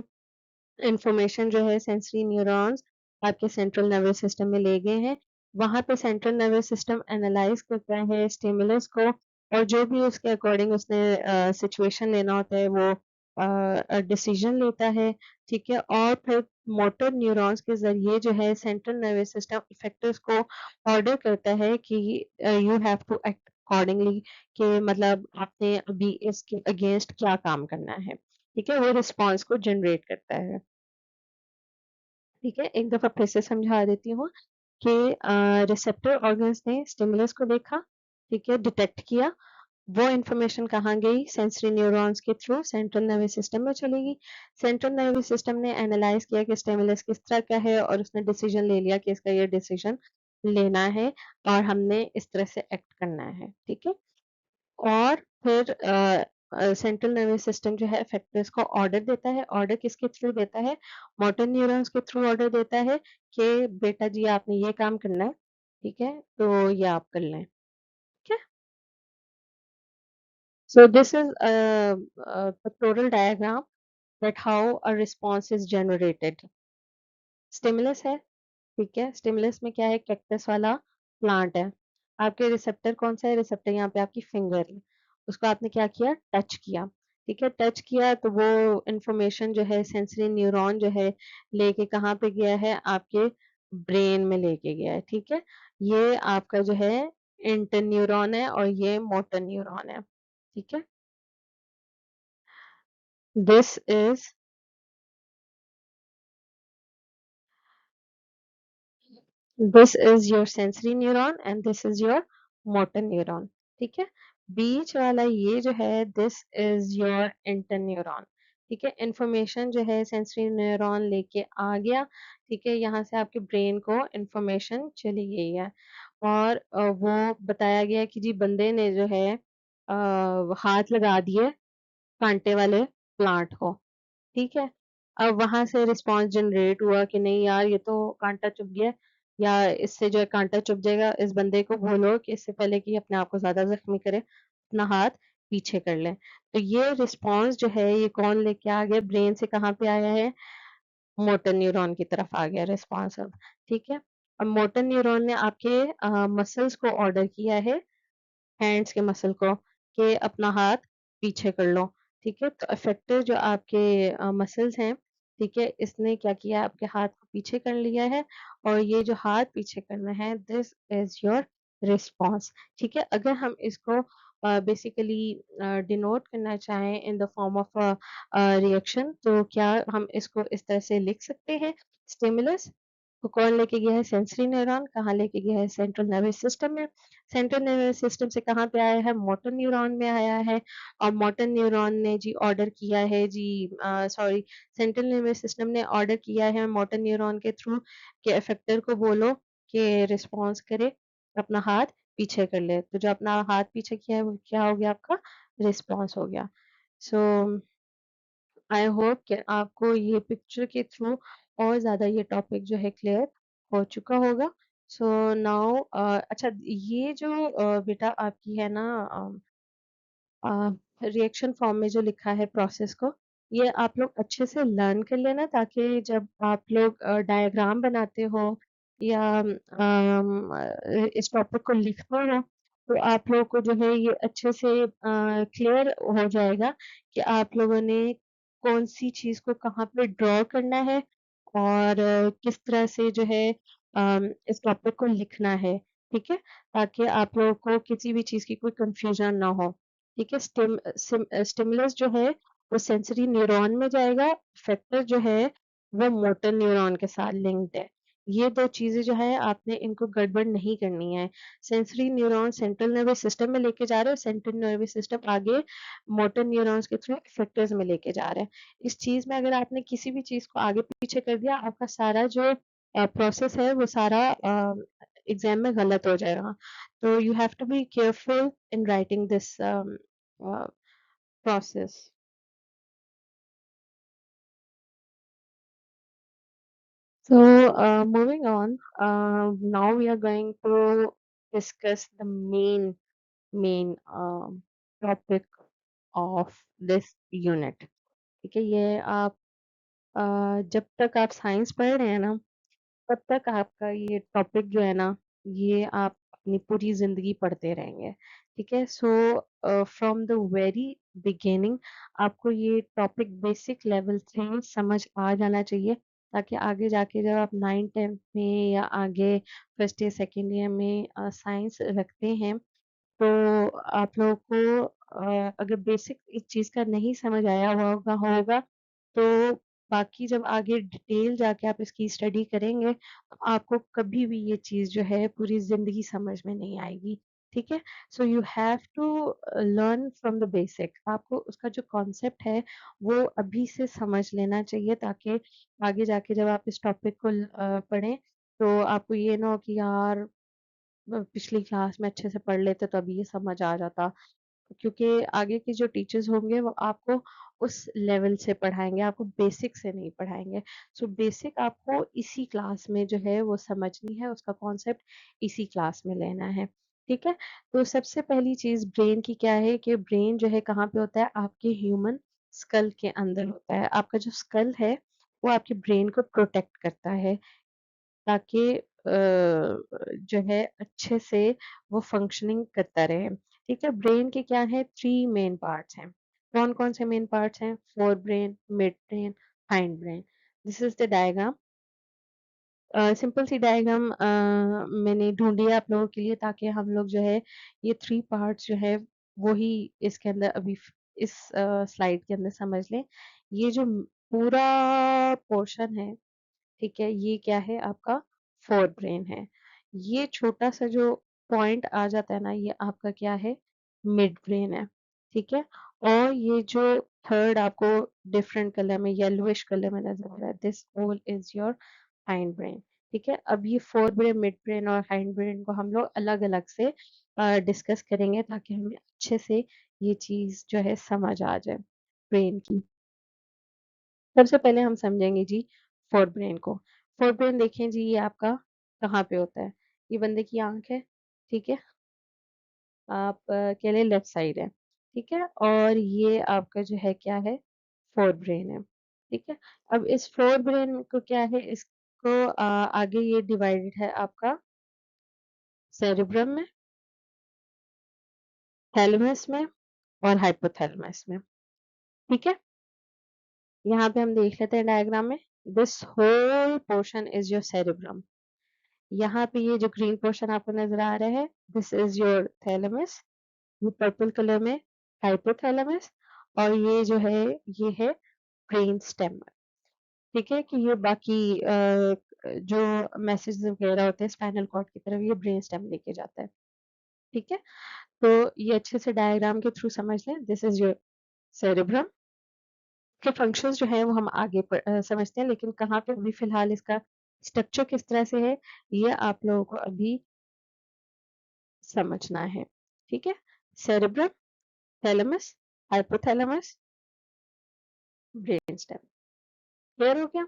इन्फॉर्मेशन जो है सेंसरी न्यूरॉन्स आपके सेंट्रल नर्वस सिस्टम में ले गए हैं। वहाँ पे सेंट्रल नर्वस सिस्टम एनालाइज करता है स्टिमुलस को, और जो भी उसके अकॉर्डिंग उसने सिचुएशन लेना होता है वो डिसीजन लेता है, ठीक है। और फिर मोटर न्यूरॉन्स के ज़रिए जो है सेंट्रल नर्वस सिस्टम इफेक्टर्स को ऑर्डर करता है कि you have to act accordingly कि मतलब आपने अभी इसके अगेंस्ट क्या काम करना है, ठीक है? वो रिस्पॉन्स को जनरेट करता है, ठीक है? एक दफ़ा फिर से समझा देती हूँ कि रिसेप्टर ऑर्गन्स ने स्टिमुलस को देखा, ठीक है? डिटेक्ट किया, वो इन्फॉर्मेशन कहाँ गई? सेंसरी न्यूरॉन्स के थ्रू सेंट्रल नर्वस सिस्टम में चलेगी। सेंट्रल नर्वस सिस्टम ने एनालाइज़ किया कि स्टिमुलस किस तरह का है और उसने डिसीजन ले लिया कि इसका ये डिसीजन लेना है और हमने इस तरह से एक्ट करना है, ठीक है? और फिर सेंट्रल नर्वस सिस्टम जो है इफेक्टर्स को ऑर्डर देता है। ऑर्डर किसके थ्रू देता है? मोटर न्यूरॉन्स के थ्रू ऑर्डर देता है कि बेटा जी आपने ये काम करना है, ठीक है? तो ये आप कर लें, ठीक है? So this is a pictorial diagram that how a response is generated. Stimulus है, ठीक है? स्टिमुलस में क्या है? कैक्टस वाला प्लांट है। आपके रिसेप्टर कौन सा है? रिसेप्टर यहाँ पे आपकी फिंगर है। उसको आपने क्या किया? टच किया, ठीक है? टच किया तो वो इन्फॉर्मेशन जो है सेंसरी न्यूरॉन जो है लेके कहाँ पे गया है? आपके ब्रेन में लेके गया है, ठीक है? ये आपका जो है इंटरन्यूरॉन है और ये मोटर न्यूरॉन है, ठीक है? This is this is your sensory neuron and this is your motor neuron, ठीक है? बीच वाला ये जो है this is your interneuron, ठीक है? इंफॉर्मेशन जो है सेंसरी न्यूरॉन लेके आ गया, ठीक है? यहाँ से आपके ब्रेन को इंफॉर्मेशन चली गई है और वो बताया गया कि जी बंदे ने जो है हाथ लगा दिए कांटे वाले प्लांट को, ठीक है? अब वहाँ से रिस्पॉन्स जनरेट हुआ कि नहीं यार ये तो काँटा चुभ गया या इससे जो है काँटा चुभ जाएगा, इस बंदे को बोलो कि इससे पहले कि अपने आप को ज़्यादा ज़ख्मी करे, अपना हाथ पीछे कर ले। तो ये रिस्पॉन्स जो है ये कौन लेके आ गया? ब्रेन से कहाँ पे आया है? मोटर न्यूरॉन की तरफ आ गया रिस्पॉन्स अब, ठीक है? अब मोटर न्यूरॉन ने आपके मसल्स को ऑर्डर किया है हैंड्स के मसल को कि अपना हाथ पीछे कर लो, ठीक है? तो इफेक्टिव जो आपके मसल्स हैं, ठीक है? इसने क्या किया आपके हाथ को पीछे कर लिया है और ये जो हाथ पीछे करना है दिस इज़ योर रिस्पॉन्स, ठीक है? अगर हम इसको बेसिकली डिनोट करना चाहें in the form of reaction तो क्या हम इसको इस तरह से लिख सकते हैं? स्टिमुलस को कौन लेके गया है? सेंसरी न्यूरॉन कहाँ लेके गया है? सेंट्रल नर्वस सिस्टम में। सेंट्रल नर्वस सिस्टम से कहाँ पे आया है? मोटर न्यूरॉन में आया है और मोटर न्यूरॉन ने जी ऑर्डर किया है जी सॉरी सेंट्रल नर्वस सिस्टम ने ऑर्डर किया है मोटर न्यूरॉन के थ्रू कि इफेक्टर को बोलो कि रिस्पॉन्स करे, अपना हाथ पीछे कर ले। तो जो अपना हाथ पीछे किया है वो क्या हो गया आपका? रिस्पॉन्स हो गया। सो आई होप कि आपको ये पिक्चर के थ्रू और ज़्यादा ये टॉपिक जो है क्लियर हो चुका होगा। सो नाउ अच्छा ये जो बेटा आपकी है ना रिएक्शन फॉर्म में जो लिखा है प्रोसेस को, ये आप लोग अच्छे से लर्न कर लेना ताकि जब आप लोग डायग्राम बनाते हो या इस टॉपिक को लिखते हो, तो आप लोग को जो है ये अच्छे से क्लियर हो जाएगा कि आप लोगों ने कौन-सी चीज़ को कहाँ पे ड्रॉ करना है और किस तरह से जो है इस टॉपिक को लिखना है, ठीक है? ताकि आप लोगों को किसी भी चीज़ की कोई कन्फ्यूज़न ना हो। ठीक है? स्टिमुलस जो है वो सेंसरी न्यूरॉन में जाएगा, इफेक्टर जो है वो मोटर न्यूरॉन के साथ लिंक्ड है। ये 2 चीज़ें जो है आपने इनको गड़बड़ नहीं करनी है। Sensory neuron central nervous system में लेके जा रहे हैं, सेंट्रल नर्वस सिस्टम आगे मोटर न्यूरॉन्स के थ्रू इफेक्टर्स में लेके जा रहे हैं। इस चीज़ में अगर आपने किसी भी चीज़ को आगे पीछे कर दिया, आपका सारा जो प्रोसेस है वो सारा एग्ज़ाम में गलत हो जाएगा। So you have to be careful in writing this process. So moving on, now we are going to discuss the main topic of this unit. ठीक है ये आप जब तक आप साइंस पढ़ रहे हैं ना तब तक आपका ये टॉपिक जो है ना ये आप अपनी पूरी जिंदगी पढ़ते रहेंगे ठीक है so from the very beginning आपको ये टॉपिक बेसिक लेवल से समझ आ जाना चाहिए ताकि आगे जाके जब आप 9th 10th में या आगे फर्स्ट ईयर सेकेंड ईयर में साइंस रखते हैं तो आप लोगों को अगर बेसिक इस चीज़ का नहीं समझ आया हुआ होगा, तो बाकी जब आगे डिटेल जाके आप इसकी स्टडी करेंगे, तो आपको कभी भी ये चीज़ जो है पूरी ज़िंदगी समझ में नहीं आएगी, ठीक है? So you have to learn from the basic. आपको उसका जो कॉन्सेप्ट है, वो अभी से समझ लेना चाहिए ताकि आगे जाके जब आप इस टॉपिक को पढ़ें, तो आपको ये ना हो कि यार पिछली क्लास में अच्छे से पढ़ लेते तो अभी ये समझ आ जाता। क्योंकि आगे के जो टीचर्स होंगे वो आपको उस लेवल से पढ़ाएँगे, आपको बेसिक से नहीं पढ़ाएँगे। सो बेसिक आपको इसी क्लास में जो है वो समझनी है, उसका कॉन्सेप्ट इसी क्लास में लेना है, ठीक है? तो सबसे पहली चीज़ ब्रेन की क्या है कि ब्रेन जो है कहाँ पे होता है? आपके ह्यूमन स्कल के अंदर होता है। आपका जो स्कल है, वो आपके ब्रेन को प्रोटेक्ट करता है। ताकि जो है अच्छे से वो फंक्शनिंग करता रहे। ठीक है? ब्रेन के क्या है 3 मेन पार्ट्स हैं। कौन-कौन से मेन पार्ट्स हैं? Fore brain, mid brain, hind brain. This is the diagram. Simple सी डायग्राम मैंने ढूँढी है आप लोगों के लिए ताकि हम लोग जो है ये 3 पार्ट्स जो है वो ही इसके अंदर अभी इस स्लाइड के अंदर समझ लें। ये जो पूरा पोर्शन है ठीक है? ये क्या है आपका फोरब्रेन है। ये छोटा-सा जो पॉइंट आ जाता है ना, ये आपका क्या है? मिड ब्रेन है, ठीक है? और ये जो थर्ड आपको डिफरेंट कलर में येलोइश कलर में नज़र आ रहा है, this all is your hind brain, ठीक है? अब ये फोरब्रेन, मिड ब्रेन और हाइंड ब्रेन को हम लोग अलग-अलग से डिस्कस करेंगे ताकि हमें अच्छे से ये चीज़ जो है समझ आ जाए ब्रेन की। सबसे पहले हम समझेंगे जी फोरब्रेन को। फोरब्रेन देखें जी ये आपका कहाँ पे होता है? ये बंदे की आँख है, ठीक है? आप कह लें लेफ्ट साइड है, ठीक है? और ये आपका जो है क्या है? फोरब्रेन है, ठीक है? अब इस फोरब्रेन को क्या है इसको आगे ये डिवाइडेड है आपका सेरेब्रम में, थैलेमस में और हाइपोथैलेमस में, ठीक है? यहाँ पे हम देख लेते हैं डायग्राम में। This whole portion is your cerebrum. यहाँ पे ये जो ग्रीन पोर्शन आपको नजर आ रहा है दिस इज योर थैलेमस। ये पर्पल कलर में हाइपोथैलेमस और ये जो है ये है ब्रेन स्टेम। ठीक है कि ये बाकी जो मैसेज वगैरह होते हैं स्पाइनल कॉर्ड की तरफ ये ब्रेन स्टेम लेके जाता है। ठीक है तो ये अच्छे से डायग्राम के थ्रू समझ लें। दिस इज योर सेरेब्रम के फंक्शंस जो है वो हम आगे समझते हैं लेकिन कहाँ पे अभी फिलहाल इसका स्ट्रक्चर किस तरह से है ये आप लोगों को अभी समझना है, ठीक है? Cerebrum, thalamus, hypothalamus, brain stem. Clear हो गया?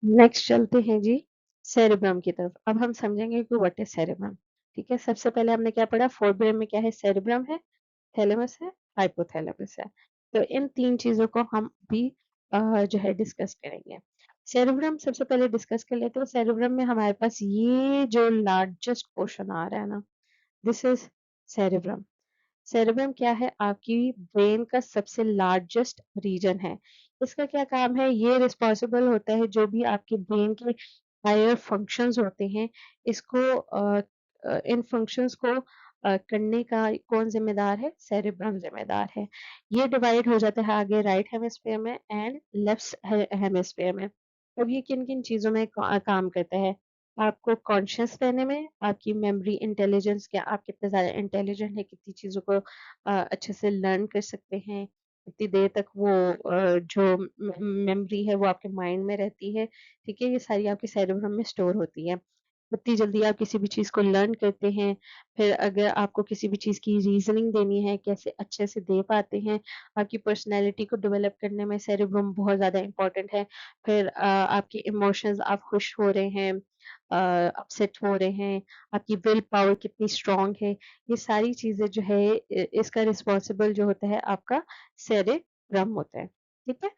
नेक्स्ट चलते हैं जी सेरेब्रम की तरफ। अब हम समझेंगे कि व्हाट इज सेरेब्रम। ठीक है? सबसे पहले हमने क्या पढ़ा? फोरब्रेन में क्या है? सेरेब्रम है, थैलेमस है, हाइपोथैलेमस है। तो इन 3 चीज़ों को हम भी जो है डिस्कस करेंगे। सेरेब्रम सबसे पहले डिस्कस कर लेते हैं। सेरेब्रम में हमारे पास ये जो लार्जेस्ट पोर्शन आ रहा है ना, दिस इज सेरेब्रम। सेरेब्रम क्या है? आपकी ब्रेन का सबसे लार्जेस्ट रीजन है। इसका क्या काम है? ये रिस्पॉन्सिबल होता है जो भी आपके ब्रेन के हायर फंक्शंस होते हैं, इसको इन फंक्शंस को करने का कौन ज़िम्मेदार है? सेरेब्रम ज़िम्मेदार है। ये डिवाइड हो जाता है आगे राइट हेमिस्फीयर में एंड लेफ्ट हेमिस्फीयर में। अब ये किन-किन चीज़ों में काम करता है? आपको कॉन्शियस रहने में, आपकी मेमोरी इंटेलिजेंस क्या आप कितने ज़्यादा इंटेलिजेंट हैं, कितनी चीज़ों को अच्छे से लर्न कर सकते हैं, कितनी देर तक वो जो मेमोरी है वो आपके माइंड में रहती है, ठीक है? ये सारी आपके सेरेब्रम में स्टोर होती है। कितनी जल्दी आप किसी भी चीज़ को लर्न करते हैं, फिर अगर आपको किसी भी चीज़ की रीज़निंग देनी है, कैसे अच्छे से दे पाते हैं, आपकी पर्सनैलिटी को डेवलप करने में सेरेब्रम बहुत ज़्यादा इम्पोर्टेंट है। फिर आपके इमोशंस आप खुश हो रहे हैं अपसेट हो रहे हैं, आपकी विल पावर कितनी स्ट्रांग है, ये सारी चीज़ें जो है इसका रिस्पॉन्सिबल जो होता है आपका सेरेब्रम होता है, ठीक है?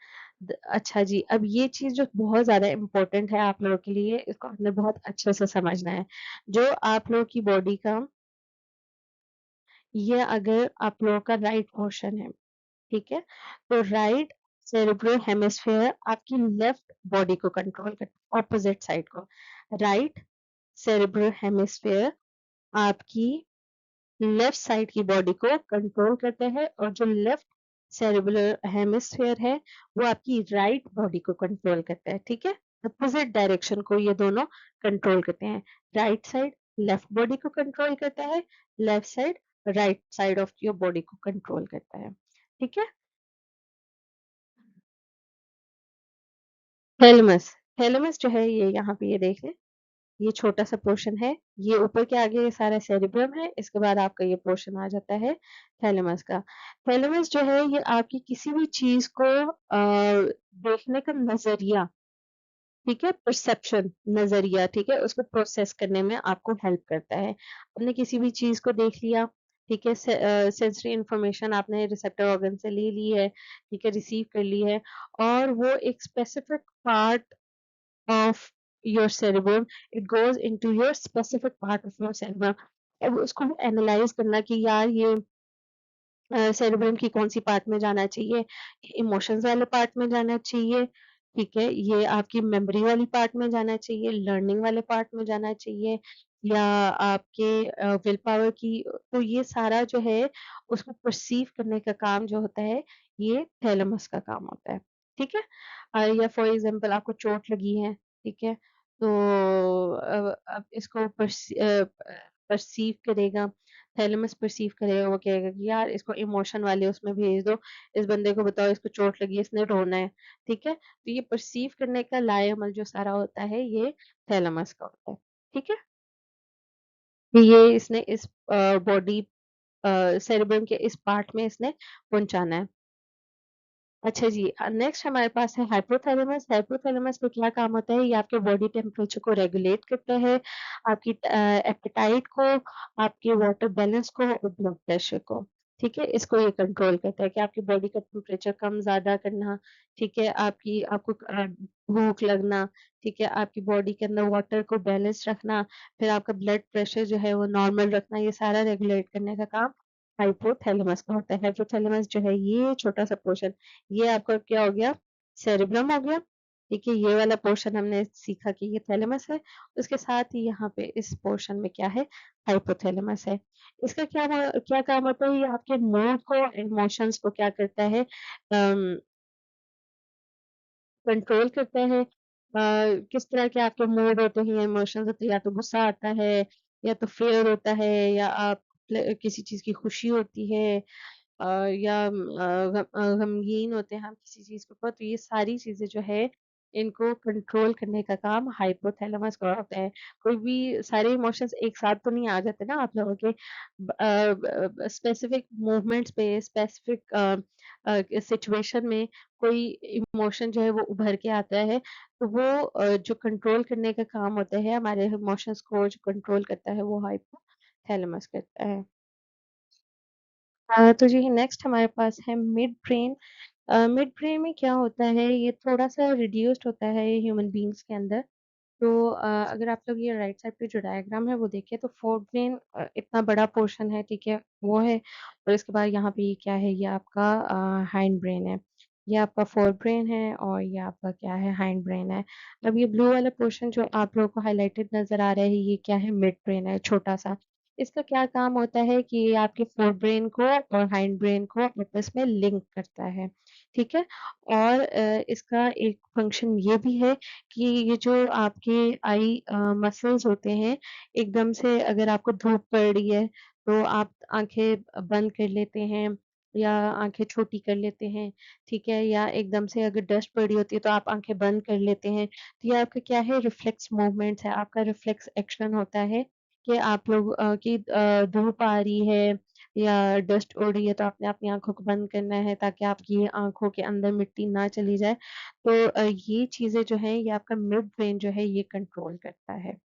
अच्छा जी, अब ये चीज़ जो बहुत ज़्यादा इम्पोर्टेंट है आप लोगों के लिए, इसको हमने बहुत अच्छे से समझना है। जो आप लोगों की बॉडी का ये अगर आप लोगों का राइट पोर्शन है, ठीक है? तो राइट सेरेब्रल हेमिस्फीयर आपकी लेफ्ट बॉडी को कंट्रोल करता है, ऑपोजिट साइड को। राइट सेरेब्रल हेमिस्फेयर आपकी लेफ्ट साइड की बॉडी को कंट्रोल करता है और जो लेफ्ट सेरेब्रल हेमिस्फेयर है वो आपकी राइट बॉडी को कंट्रोल करता है, ठीक है? अपोजिट डायरेक्शन को ये दोनों कंट्रोल करते हैं। राइट साइड लेफ्ट बॉडी को कंट्रोल करता है, left side right side of your body को कंट्रोल करता है, ठीक है? थैलेमस, थैलेमस जो है ये यहाँ पे ये देख लें, ये छोटा सा पोर्शन है, ये ऊपर के आगे ये सारा सेरिब्रम है, इसके बाद आपका ये पोर्शन आ जाता है थैलेमस का। थैलेमस जो है ये आपकी किसी भी चीज को देखने का नजरिया, ठीक है, परसेप्शन नजरिया, ठीक है, उसको प्रोसेस करने में आपको हेल्प करता है। आपने किसी भी चीज को देख लिया, ठीक है, सेंसरी इंफॉर्मेशन आपने रिसेप्टर ऑर्गन से ले ली है, ठीक है, रिसीव कर ली है, और वो एक specific part of your cerebrum, it goes into your specific part of your cerebrum. अब उसको एनालाइज करना कि यार ये सेरेब्रम की कौन सी पार्ट में जाना चाहिए, इमोशंस वाले पार्ट में जाना चाहिए, ठीक है, ये आपकी मेमोरी वाली पार्ट में जाना चाहिए, लर्निंग वाले पार्ट में जाना चाहिए, या आपके विल पावर की, तो ये सारा जो है उसको परसीव करने का काम जो होता है ये थैलेमस का काम होता है, ठीक है। या फॉर एग्जांपल आपको चोट लगी है, ठीक है, तो अब इसको परसीव करेगा, थैलेमस परसीव करेगा, वो कहेगा कि यार इसको इमोशन वाले उसमें भेज दो, इस बंदे को बताओ इसको चोट लगी है, इसने रोना है, ठीक है। तो ये परसीव करने का लाएमल जो सारा होता है ये थैलेमस का होता है, ठीक है। कि ये इसने इस बॉडी सेरेब्रम के इस पार्ट में इसने पहुंचाना है। अच्छा जी, नेक्स्ट हमारे पास है हाइपोथैलेमस। हाइपोथैलेमस का क्या काम होता है? ये आपके बॉडी टेम्परेचर को रेगुलेट करता है, आपकी एपेटाइट को, आपके वाटर बैलेंस को और ब्लड प्रेशर को, ठीक है? इसको ये कंट्रोल करता है कि आपकी बॉडी का टेम्परेचर कम ज़्यादा करना, ठीक है? आपको भूख लगना, ठीक है? आपकी बॉडी के अंदर वाटर को बैलेंस रखना, फिर आपका ब्लड प्रेशर जो है वो नॉर्मल रखना, ये सारा रेगुलेट करने का काम हाइपोथैलेमस का होता है। हाइपोथैलेमस जो है ये छोटा सा पोर्शन, ये आपका क्या हो गया? सेरेब्रम हो गया, ठीक है, ये वाला पोर्शन हमने सीखा कि ये थैलेमस है, उसके साथ ही यहाँ पे इस पोर्शन में क्या है? हाइपोथैलेमस है। इसका क्या काम होता है? ये आपके मूड को, इमोशंस को क्या करता है? कंट्रोल करता है। किस तरह के आपके मूड होते हैं, इमोशंस होते हैं, या तो गुस्सा आता है, या तो फेयर होता है, या आप किसी चीज की खुशी होती है, या गमगीन होते हैं हम किसी चीज के ऊपर, तो ये सारी चीजें जो है इनको कंट्रोल करने का काम हाइपोथैलेमस का होता है। कोई भी सारे इमोशंस एक साथ तो नहीं आ जाते ना आप लोगों के, स्पेसिफिक मूवमेंट्स पे, स्पेसिफिक सिचुएशन में कोई इमोशन जो है वो उभर के आता है, तो वो जो कंट्रोल करने का काम होता है, हमारे इमोशंस को जो कंट्रोल करता है वो हाइपोथैलेमस करता है। तो जी नेक्स्ट हमारे पास है मिड ब्रेन। मिड ब्रेन में क्या होता है, ये थोड़ा सा रिड्यूस्ड होता है ह्यूमन बींग्स के अंदर। तो अगर आप लोग ये राइट साइड पे जो डायग्राम है वो देखिए, तो फोर ब्रेन इतना बड़ा पोर्शन है, ठीक है, वो है, और इसके बाद यहाँ पे ये क्या है, ये आपका हाइंड ब्रेन है, ये आपका फोर ब्रेन है, और ये आपका क्या है, हाइंड ब्रेन है। अब ये ब्लू वाला पोर्शन जो आप लोगों को हाईलाइटेड नजर आ रहा है, ये क्या है, मिड ब्रेन है, छोटा सा। इसका क्या काम होता है कि ये आपके फोर ब्रेन को और हाइंड ब्रेन को आपस में लिंक करता है, ठीक है। और इसका एक फंक्शन ये भी है कि ये जो आपके आई मसल्स होते हैं, एकदम से अगर आपको धूप पड़ रही है तो आप आंखें बंद कर लेते हैं, या आंखें छोटी कर लेते हैं, ठीक है, या एकदम से अगर डस्ट पड़ी होती है तो आप आंखें बंद कर लेते हैं, तो ये आपका क्या है, रिफ्लेक्स मूवमेंट्स है, आपका रिफ्लेक्स एक्शन होता है कि आप लोग की धूप आ रही है या डस्ट उड़ रही है, तो आपने अपनी आंखों को बंद करना है ताकि आपकी आंखों के अंदर मिट्टी ना चली जाए। तो ये चीज़ें जो हैं ये आपका मिड ब्रेन जो है ये कंट्रोल करता है।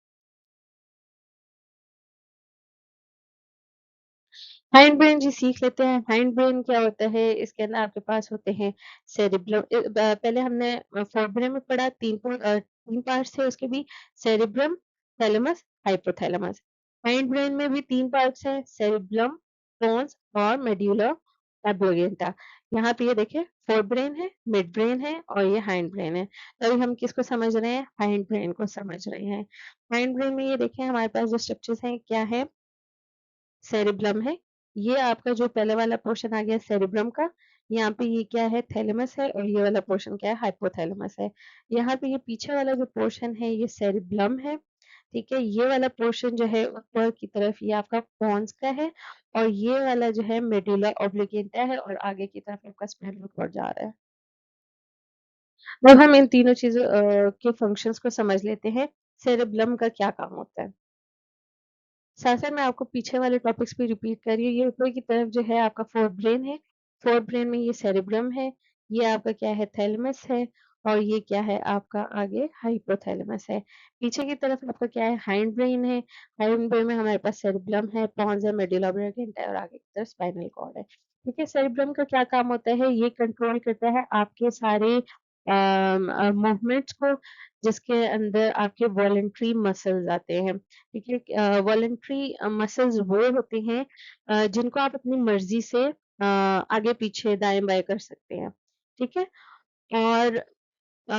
हाइंड ब्रेन जी सीख लेते हैं। हाइंड ब्रेन क्या होता है, इसके अंदर आपके पास होते हैं सेरिब्रम, पहले हमने फोरब्रेन में पढ़ा, तीन पार्ट्स थे उसके भी, cerebrum, thalamus, hypothalamus. Hind brain में भी तीन पार्ट्स हैं, सेरिब्रम, पोन्स और मेड्यूलर एब्लोगेंटा। यहाँ पे ये देखिए फोर ब्रेन है, मिड ब्रेन है और ये हाइंड ब्रेन है। तो अभी हम किसको समझ रहे हैं? हाइंड ब्रेन को समझ रहे हैं। हाइंड ब्रेन में ये देखिए हमारे पास जो स्ट्रक्चर्स हैं क्या है? सेरिब्लम है। ये आपका जो पहले वाला पोर्शन आ गया सेरिब्रम का, यहाँ पे ये क्या है? थैलेमस है और ये वाला पोर्शन क्या है? हाइपोथैलेमस है। यहाँ पे ये पीछे वाला जो पोर्शन है ये सेरिब्लम है, ठीक है? ये वाला पोर्शन जो है ऊपर की तरफ ये आपका पोन्स का है और ये वाला जो है मेडुला ऑब्लिगेटा है और आगे की तरफ आपका स्पाइनल कॉर्ड जा रहा है। अब हम इन तीनों चीज़ों के फंक्शंस को समझ लेते हैं। सेरिब्लम का क्या काम होता है? साथ-साथ मैं आपको पीछे वाले टॉपिक्स भी रिपीट कर रही हूँ। ये ऊपर की तरफ जो है आपका फोर ब्रेन है, फोर ब्रेन में ये सेरेब्रम है, ये आपका क्या है? थैलेमस है और ये क्या है? आपका आगे हाइपोथैलेमस है। पीछे की तरफ आपका क्या है? हाइंड ब्रेन है, हाइंड ब्रेन में हमारे पास सेरेब्रम है, पोन्स है, मेडुला ऑब्लिगेटा है और आगे की तरफ स्पाइनल कॉर्ड है। ठीक है, सेरेब्रम का क्या काम होता है? ये कंट्रोल करता है आपके सारे मूवमेंट्स को, जिसके अंदर आपके वॉलंटरी मसल्स आते हैं। ठीक है, वॉलंटरी मसल्स वो होते हैं जिनको आप अपनी मर्जी से आगे पीछे दाएं बाएं कर सकते हैं, ठीक है। और अ,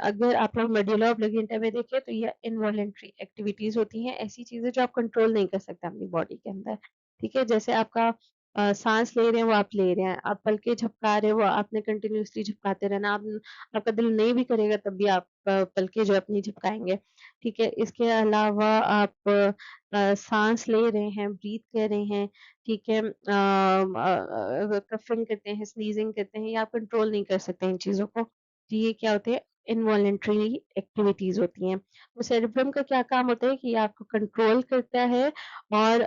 अगर आप लोग मेडुला ऑब्लिगेटा में देखें तो ये इनवॉलंटरी एक्टिविटीज होती हैं, ऐसी चीजें जो आप कंट्रोल नहीं कर सकते अपनी बॉडी के अंदर, ठीक है। जैसे आपका सांस ले रहे हैं वो आप ले रहे हैं, आप पलके झपका रहे हो वो आपने कंटिन्यूअसली झपकाते रहना, आप आपका दिल नहीं भी करेगा तब भी आप पलके जो अपनी झपकाएंगे, ठीक है। इसके अलावा आप सांस ले रहे हैं, ब्रीथ कर रहे हैं, ठीक है, कफिंग करते हैं, स्नीजिंग करते हैं, ये आप कंट्रोल नहीं कर सकते इन चीजों को। तो ये क्या होते हैं? इनवॉलंटरी एक्टिविटीज होती हैं। तो सेरेब्रम का क्या काम होता है कि ये आपको कंट्रोल करता है और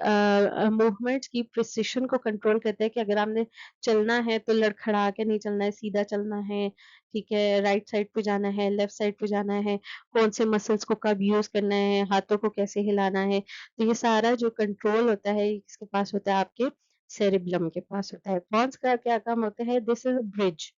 मूवमेंट्स की प्रिसिशन को कंट्रोल करता है कि अगर आपने चलना है तो लड़खड़ा के नहीं चलना है, सीधा चलना है, ठीक है, राइट साइड पे जाना है, लेफ्ट साइड पे जाना है, कौन से मसल्स को कब यूज करना है, हाथों को कैसे हिलाना है। तो ये सारा जो कंट्रोल होता है ये किसके पास होता है? आपके सेरेब्रम के पास होता है। पॉन्स का क्या काम होता है? दिस इज अ ब्रिज,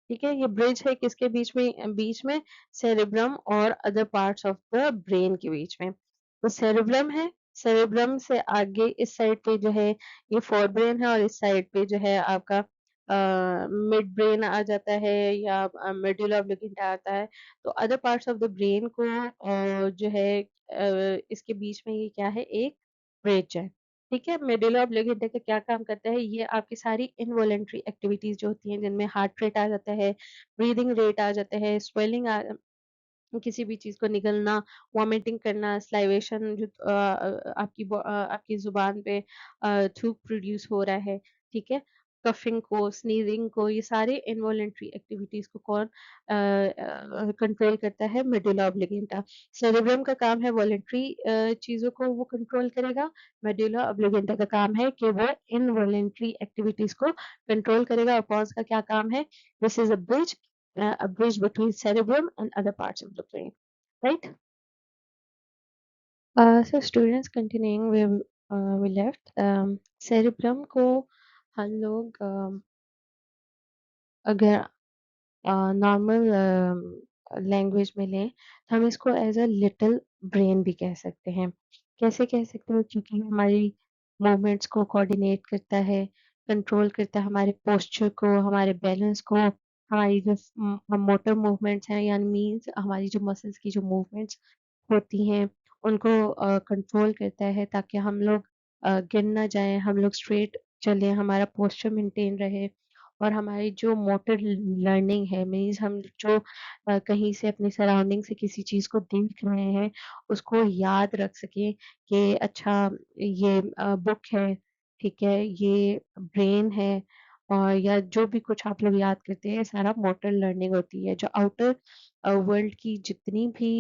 ठीक है, ये ब्रिज है किसके बीच में सेरेब्रम और other parts of the brain के बीच में। तो सेरेब्रम है, सेरेब्रम से आगे इस साइड पे जो है ये फोर ब्रेन है और इस साइड पे जो है आपका मिड ब्रेन आ जाता है या मेडुला ऑब्लिगेटा आता है। तो other parts of the brain को जो है इसके बीच में ये क्या है? एक ब्रिज है, ठीक है। मेडुला ऑब्लिगेटा का क्या काम करता है? ये आपकी सारी इनवॉलंटरी एक्टिविटीज जो होती हैं जिनमें हार्ट रेट आ जाता है, ब्रीदिंग रेट आ जाता है, स्वेलिंग किसी भी चीज़ को निगलना, वॉमिटिंग करना, स्लाइवेशन जो आपकी ज़ुबान पे थूक प्रोड्यूस हो रहा है, ठीक है? कफिंग को, स्नीज़िंग को, ये सारे इनवॉलंटरी एक्टिविटीज़ को कौन कंट्रोल करता है? मेडुला ऑब्लिगेटा। सेरेब्रम का काम है वॉलंटरी चीज़ों को वो कंट्रोल करेगा, मेडुला ऑब्लिगेटा का काम है कि वो इनवॉलंटरी एक्टिविटीज़ को कंट्रोल करेगा और पॉज़ का क्या काम है? This is a bridge between cerebrum and other parts of the brain, right? So students continuing where we left, cerebrum को हम लोग अगर नॉर्मल लैंग्वेज में लें तो हम इसको एज अ लिटिल ब्रेन भी कह सकते हैं। कैसे कह सकते हैं? क्योंकि हमारी मूवमेंट्स को कोऑर्डिनेट करता है, कंट्रोल करता है हमारे पोस्चर को, हमारे बैलेंस को, हमारी जो मोटर मूवमेंट्स हैं यानी मीन्स हमारी जो मसल्स की जो मूवमेंट्स होती हैं उनको कंट्रोल करता है ताकि हम लोग गिर ना जाएँ, हम लोग स्ट्रेट चलें, हमारा पोस्चर मेंटेन रहे और हमारी जो मोटर लर्निंग है मीन्स हम जो कहीं से अपनी सराउंडिंग से किसी चीज़ को देख रहे हैं, उसको याद रख सकें कि अच्छा ये बुक है, ठीक है, ये ब्रेन है और या जो भी कुछ आप लोग याद करते हैं, सारा मोटर लर्निंग होती है। जो आउटर वर्ल्ड की जितनी भी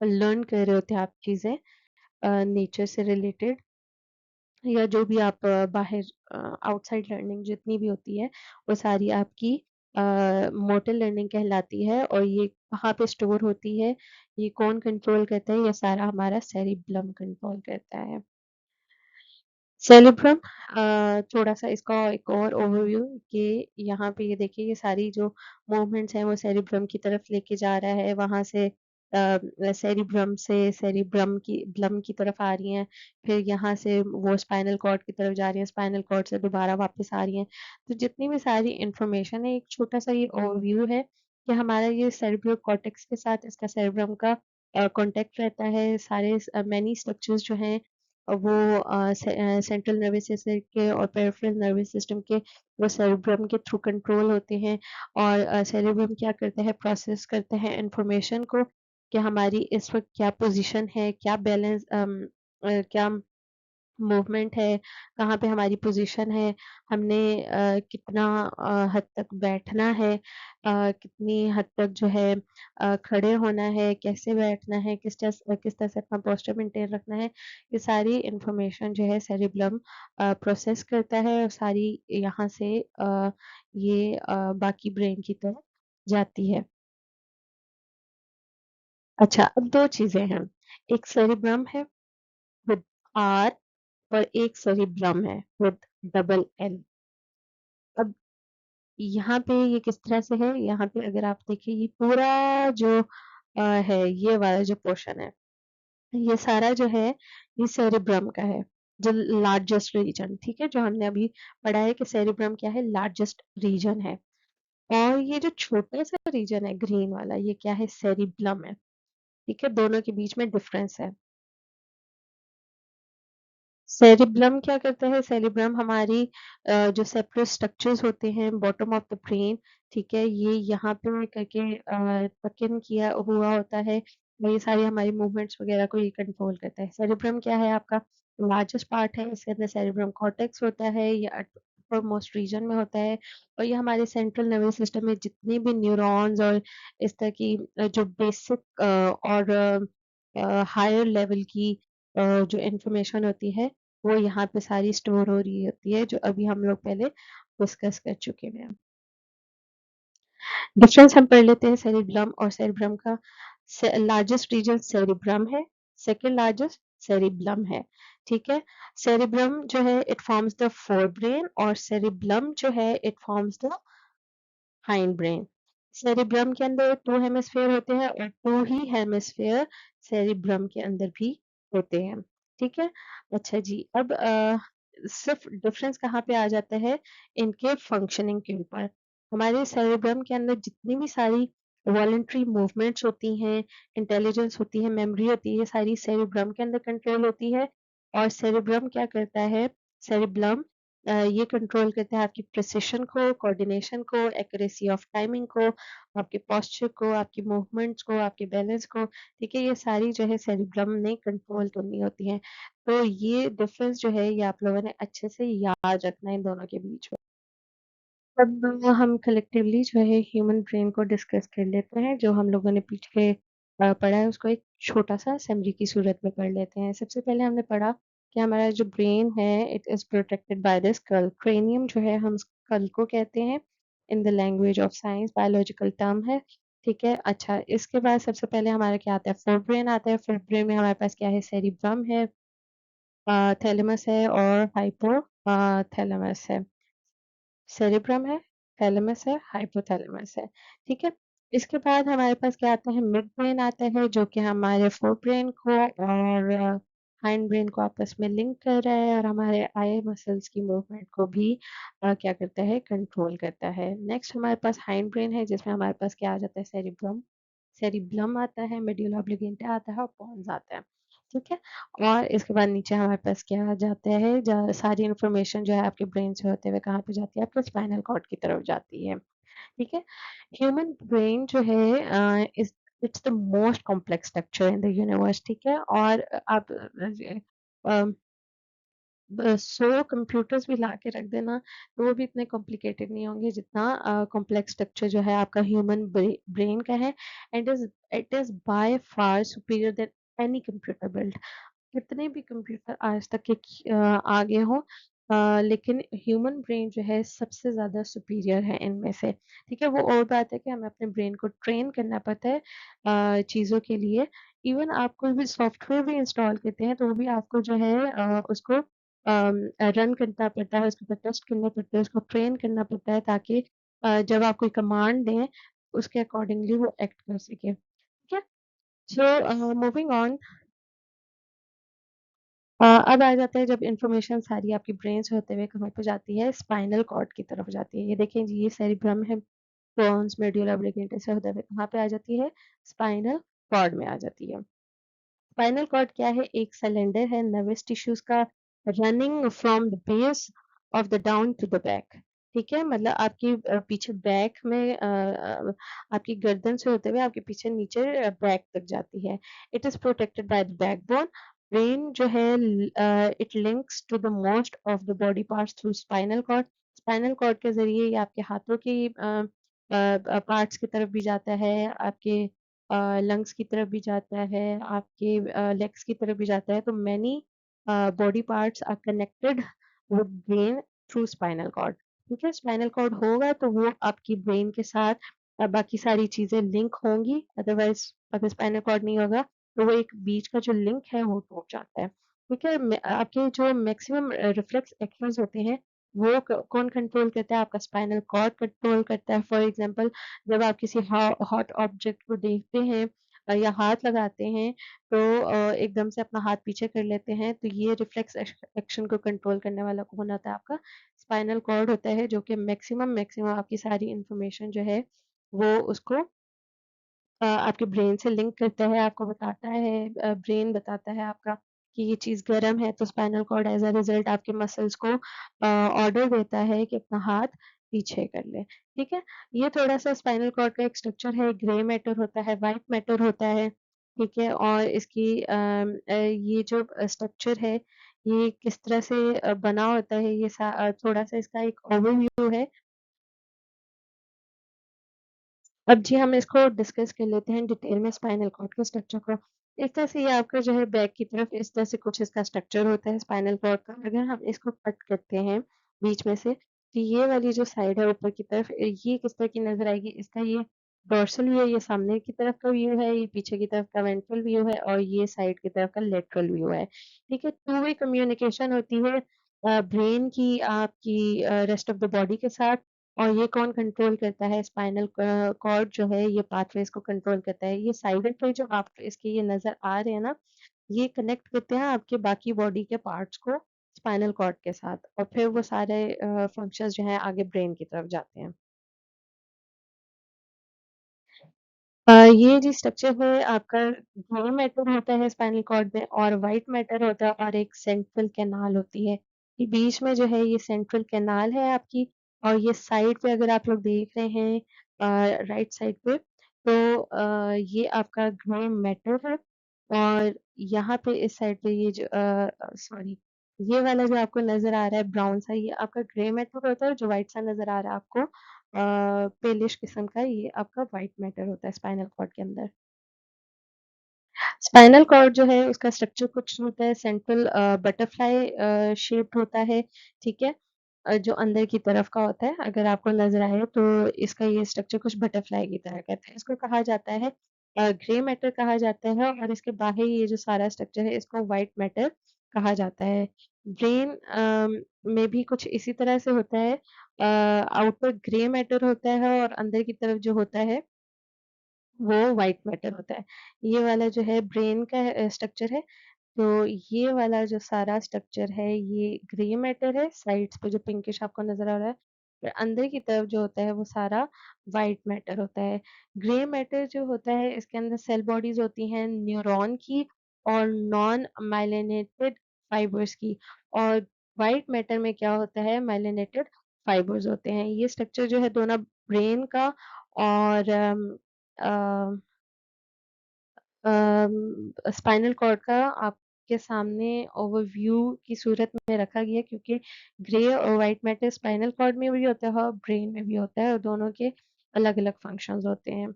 लर्न कर रहे होते हैं आप चीज़ें नेचर से रिलेटेड या जो भी आप बाहर आउटसाइड लर्निंग जितनी भी होती है वो सारी आपकी मोटर लर्निंग कहलाती है और ये कहाँ पे स्टोर होती है, ये कौन कंट्रोल करता है? ये सारा हमारा सेरिब्लम कंट्रोल करता है। सेरिब्रम थोड़ा-सा इसका एक और ओवरव्यू कि यहाँ पे ये देखिए ये सारी जो मूवमेंट्स हैं वो सेरिब्रम की तरफ लेके जा रहा है, वहाँ से सेरिब्रम से सेरिब्रम की ब्लम की तरफ आ रही हैं, फिर यहाँ से वो स्पाइनल कॉर्ड की तरफ जा रही हैं, स्पाइनल कॉर्ड से दोबारा वापस आ रही हैं। तो जितनी भी सारी इंफॉर्मेशन है, एक छोटा-सा ये ओवरव्यू है कि हमारा ये सेरेब्रल कॉर्टेक्स के साथ इसका सेरेब्रम का कॉन्टैक्ट रहता है। सारे मैनी स्ट्रक्चर्स जो हैं वो सेंट्रल नर्वस सिस्टम के और पेरिफेरल नर्वस सिस्टम के वो सेरेब्रम के थ्रू कंट्रोल होते हैं। और सेरेब्रम क्या करता है, प्रोसेस करता है इंफॉर्मेशन को कि हमारी इस वक़्त क्या पोज़ीशन है, क्या बैलेंस क्या मूवमेंट है, कहाँ पे हमारी पोज़ीशन है, हमने कितना हद तक बैठना है, कितनी हद तक जो है खड़े होना है, कैसे बैठना है, किस तरह से अपना पोस्चर मेंटेन रखना है, ये सारी इन्फॉर्मेशन जो है सेरिब्रम प्रोसेस करता है और सारी यहाँ से ये बाकी ब्रेन की तरफ जाती है। अच्छा, अब 2 चीज़ें हैं, एक सेरिब्रम है विद आर और एक सेरिब्रम है विद डबल एल। अब यहाँ पे ये किस तरह से है, यहाँ पे अगर आप देखिए ये पूरा जो है ये वाला जो पोर्शन है, ये सारा जो है ये सेरिब्रम का है, जो लार्जेस्ट रीजन, ठीक है? जो हमने अभी पढ़ा है कि सेरिब्रम क्या है, लार्जेस्ट रीजन है। और ये जो छोटा सा रीजन है ग्रीन वाला, ये क्या है, सेरिब्लम है, ठीक है? दोनों के बीच में डिफरेंस है। सेरिब्रम क्या करता है, सेरिब्रम हमारी जो सेपरेट स्ट्रक्चर्स होते हैं बॉटम ऑफ द ब्रेन, ठीक है, ये यहाँ पे करके टक इन किया हुआ होता है और ये सारी हमारी मूवमेंट्स वगैरह को ये कंट्रोल करता है। सेरिब्रम क्या है आपका, लार्जेस्ट पार्ट है, इसके अंदर सेरिब्रम कॉर्टेक्स होता है, ये अपर मोस्ट रीजन में होता है और ये हमारे सेंट्रल नर्वस सिस्टम में जितने भी न्यूरॉन्स और इस तरह की जो बेसिक और हायर लेवल की जो इंफॉर्मेशन होती है वो यहाँ पे सारी स्टोर हो रही होती है, जो अभी हम लोग पहले डिस्कस कर चुके हैं। डिफरेंस हम पढ़ लेते हैं सेरिब्रम और सेरिब्रम का। लार्जेस्ट रीजन सेरिब्रम है, सेकंड लार्जेस्ट सेरिब्लम है, ठीक है? सेरिब्रम जो है it forms the fore brain और सेरिब्लम जो है it forms the hind brain. Cerebrum के अंदर 2 हेमिस्फीयर होते हैं और 2 ही हेमिस्फीयर सेरिब्रम के अंदर भी होते हैं, ठीक है? अच्छा जी, अब सिर्फ डिफरेंस कहाँ पे आ जाता है, इनके फंक्शनिंग के ऊपर। हमारे सेरिब्रम के अंदर जितनी भी सारी वॉलंटरी मूवमेंट्स होती हैं, इंटेलिजेंस होती है, मेमोरी होती है, ये सारी सेरिब्रम के अंदर कंट्रोल होती है और सेरिब्रम क्या करता है, सेरिब्लम ये कंट्रोल करता है आपकी प्रिसिशन को, कोऑर्डिनेशन को, एक्यूरेसी ऑफ टाइमिंग को, आपके पोस्चर को, आपकी मूवमेंट्स को, आपके बैलेंस को, ठीक है? ये सारी जो है सेरिब्रम ने कंट्रोल करनी होती हैं। तो ये डिफरेंस जो है ये आप लोगों ने अच्छे से याद रखना है इन दोनों के बीच में। अब हम कलेक्टिवली जो है ह्यूमन ब्रेन को डिस्कस कर लेते हैं, जो हम लोगों ने पीछे पढ़ा है उसको एक छोटा-सा समरी की सूरत में पढ़ लेते हैं। सबसे पहले हमने पढ़ा कि हमारा जो ब्रेन है it is protected by the skull. Cranium जो है हम स्कल को कहते हैं in the language of science, biological term है, ठीक है? अच्छा, इसके बाद सबसे पहले हमारा क्या आता है, फोर ब्रेन आता है। फोर ब्रेन में हमारे पास क्या है, सेरिब्रम है, थैलेमस है और थैलेमस है। सेरेब्रम है, थैलेमस है, हाइपोथैलेमस है, ठीक है? इसके बाद हमारे पास क्या आता है, मिड ब्रेन आता है जो कि हमारे फोर ब्रेन को और हाइंड ब्रेन को आपस में लिंक कर रहा है और हमारे आई मसल्स की मूवमेंट को भी क्या करता है, कंट्रोल करता है। नेक्स्ट हमारे पास हाइंड ब्रेन है जिसमें हमारे पास क्या आ जाता है, सेरिब्रम, सेरिब्लम आता है, मेडुला ऑब्लिगेंटा आता है और पोन्स आता है, ठीक है? और इसके बाद नीचे हमारे पास क्या आ जाता है, सारी इन्फॉर्मेशन जो है आपके ब्रेन से होते हुए कहाँ पे जाती है, आपके स्पाइनल कॉर्ड की तरफ जाती है, ठीक है? ह्यूमन ब्रेन जो है it's the most complex structure in the universe, ठीक है? और आप 100 कंप्यूटर्स भी ला के रख देना तो वो भी इतने कॉम्प्लिकेटेड नहीं होंगे जितना कॉम्प्लेक्स स्ट्रक्चर जो है आपका ह्यूमन ब्रेन का है and it is by far superior then any computer build. कितने भी कंप्यूटर आज तक के आगे हों, लेकिन ह्यूमन ब्रेन जो है सबसे ज़्यादा सुपीरियर है इनमें से, ठीक है? वो और बात है कि हमें अपने ब्रेन को ट्रेन करना पड़ता है चीज़ों के लिए। इवन आप कोई भी सॉफ्टवेयर भी इंस्टॉल करते हैं तो वो भी आपको जो है उसको रन करना पड़ता है, उसके ऊपर टेस्ट करने पड़ते हैं, उसको ट्रेन करना पड़ता है ताकि जब आप कोई कमांड दें उसके अकॉर्डिंगली वो एक्ट कर सके, ठीक है? सो मूविंग ऑन, अब आ जाते हैं जब इन्फॉर्मेशन सारी आपकी ब्रेन से होते हुए कहाँ पे जाती है, स्पाइनल कॉर्ड की तरफ जाती है। ये देखें जी, ये सेरिब्रम है, पोन्स, मेडुला ऑब्लिंगेटा से होते हुए कहाँ पे आ जाती है, स्पाइनल कॉर्ड में आ जाती है। स्पाइनल कॉर्ड क्या है, एक सिलेंडर है नर्वस टिश्यूज का, running from the base of the down to the back. ठीक है, मतलब आपकी पीछे बैक में आपकी गर्दन से होते हुए आपके पीछे नीचे बैक तक जाती है। It is protected by the backbone. Brain जो है, it links to the most of the body parts through spinal cord. Spinal cord के जरिए ये आपके हाथों की पार्ट्स की तरफ भी जाता है, आपके लंग्स की तरफ भी जाता है, आपके लेग्स की तरफ भी जाता है। तो many body parts are connected with brain through spinal cord. ठीक है, स्पाइनल कॉर्ड होगा तो वो आपकी ब्रेन के साथ बाकी सारी चीजें लिंक होंगी। अदरवाइज अगर स्पाइनल कॉर्ड नहीं होगा तो वो एक बीच का जो लिंक है वो टूट जाता है। ठीक है, आपके जो मैक्सिमम रिफ्लेक्स एक्शंस होते हैं वो कौन कंट्रोल करता है, आपका स्पाइनल कॉर्ड कंट्रोल करता है। फॉर एग्जांपल, जब आप किसी हॉट ऑब्जेक्ट को देखते हैं या हाथ लगाते हैं तो एकदम से अपना हाथ पीछे कर लेते हैं, तो ये रिफ्लेक्स एक्शन को कंट्रोल करने वाला कौन होता है, आपका स्पाइनल कॉर्ड होता है, जो कि मैक्सिमम मैक्सिमम आपकी सारी इंफॉर्मेशन जो है वो उसको आपके ब्रेन से लिंक करता है, आपको बताता है, ब्रेन बताता है आपका कि ये चीज़ गर्म है, तो spinal cord as a result आपके मसल्स को ऑर्डर देता है कि अपना हाथ पीछे कर ले। ठीक है? ये थोड़ा-सा स्पाइनल कॉर्ड का एक स्ट्रक्चर है, ग्रे मैटर होता है, व्हाइट मैटर होता है, ठीक है? और इसकी ये जो स्ट्रक्चर है, ये किस तरह से बना होता है, ये थोड़ा-सा इसका एक ओवरव्यू है। अब जी हम इसको डिस्कस कर लेते हैं डिटेल में स्पाइनल कॉर्ड के स्ट्रक्चर को। इस तरह से ये आपका जो है बैक की तरफ इस तरह से कुछ इसका स्ट्रक्चर होता है स्पाइनल कॉर्ड का। अगर हम इसको कट करते हैं बीच में से, तो ये वाली जो साइड है ऊपर की तरफ, ये किस तरह की नज़र आएगी? इसका ये डोर्सल व्यू है, ये सामने की तरफ का व्यू है, ये पीछे की तरफ का वेंट्रल व्यू है और ये साइड की तरफ का लेटरल व्यू है। ठीक है? टू वे कम्युनिकेशन होती है ब्रेन की आपकी रेस्ट ऑफ द बॉडी के साथ। और ये कौन कंट्रोल करता है, स्पाइनल कॉर्ड जो है ये पाथवेज को कंट्रोल करता है। ये साइडर पे जो आप इसके ये नजर आ रहे हैं ना, ये कनेक्ट करते हैं आपके बाकी बॉडी के पार्ट्स को स्पाइनल कॉर्ड के साथ, और फिर वो सारे फंक्शंस जो हैं आगे ब्रेन की तरफ जाते हैं। ये जो स्ट्रक्चर है आपका, ग्रे मैटर होता है स्पाइनल कॉर्ड में और व्हाइट मैटर होता है और एक सेंट्रल कैनाल होती है। ये बीच में जो है ये सेंट्रल कैनाल है आपकी, और ये साइड पे अगर आप लोग देख रहे हैं राइट साइड पे, तो ये आपका ग्रे मैटर है। और यहाँ पे इस साइड पे ये जो सॉरी, ये वाला जो आपको नजर आ रहा है ब्राउन सा, ये आपका ग्रे मैटर होता है। जो व्हाइट सा नजर आ रहा है आपको पेलिश किस्म का, ये आपका व्हाइट मैटर होता है स्पाइनल कॉर्ड के अंदर। स्पाइनल कॉर्ड जो है उसका स्ट्रक्चर कुछ होता है सेंट्रल बटरफ्लाई शेप्ड होता है। ठीक है, जो अंदर की तरफ का होता है, अगर आपको नजर आए तो इसका ये स्ट्रक्चर कुछ बटरफ्लाई की तरह कहते हैं। इसको कहा जाता है ग्रे मैटर कहा जाता है, और इसके बाहर ये जो सारा स्ट्रक्चर है इसको व्हाइट मैटर कहा जाता है। ब्रेन में भी कुछ इसी तरह से होता है, आउटर ग्रे मैटर होता है और अंदर की तरफ जो होता है वो व्हाइट मैटर होता है। ये वाला जो है ब्रेन का स्ट्रक्चर है। तो ये वाला जो सारा स्ट्रक्चर है ये ग्रे मैटर है, साइड्स पे जो पिंकिश आपको नजर आ रहा है। और अंदर की तरफ जो होता है वो सारा वाइट मैटर होता है। ग्रे मैटर जो होता है इसके अंदर सेल बॉडीज होती हैं न्यूरॉन की और नॉन माइलिनेटेड फाइबर्स की। और वाइट मैटर में क्या होता है, माइलिनेटेड फाइबर्स होते हैं। ये स्ट्रक्चर जो है दोनों ब्रेन का और स्पाइनल कॉर्ड का आपके सामने ओवरव्यू की सूरत में रखा गया है, क्योंकि ग्रे और वाइट मैटर स्पाइनल कॉर्ड में भी होता है और ब्रेन में भी होता है, और दोनों के अलग अलग फंक्शंस होते हैं।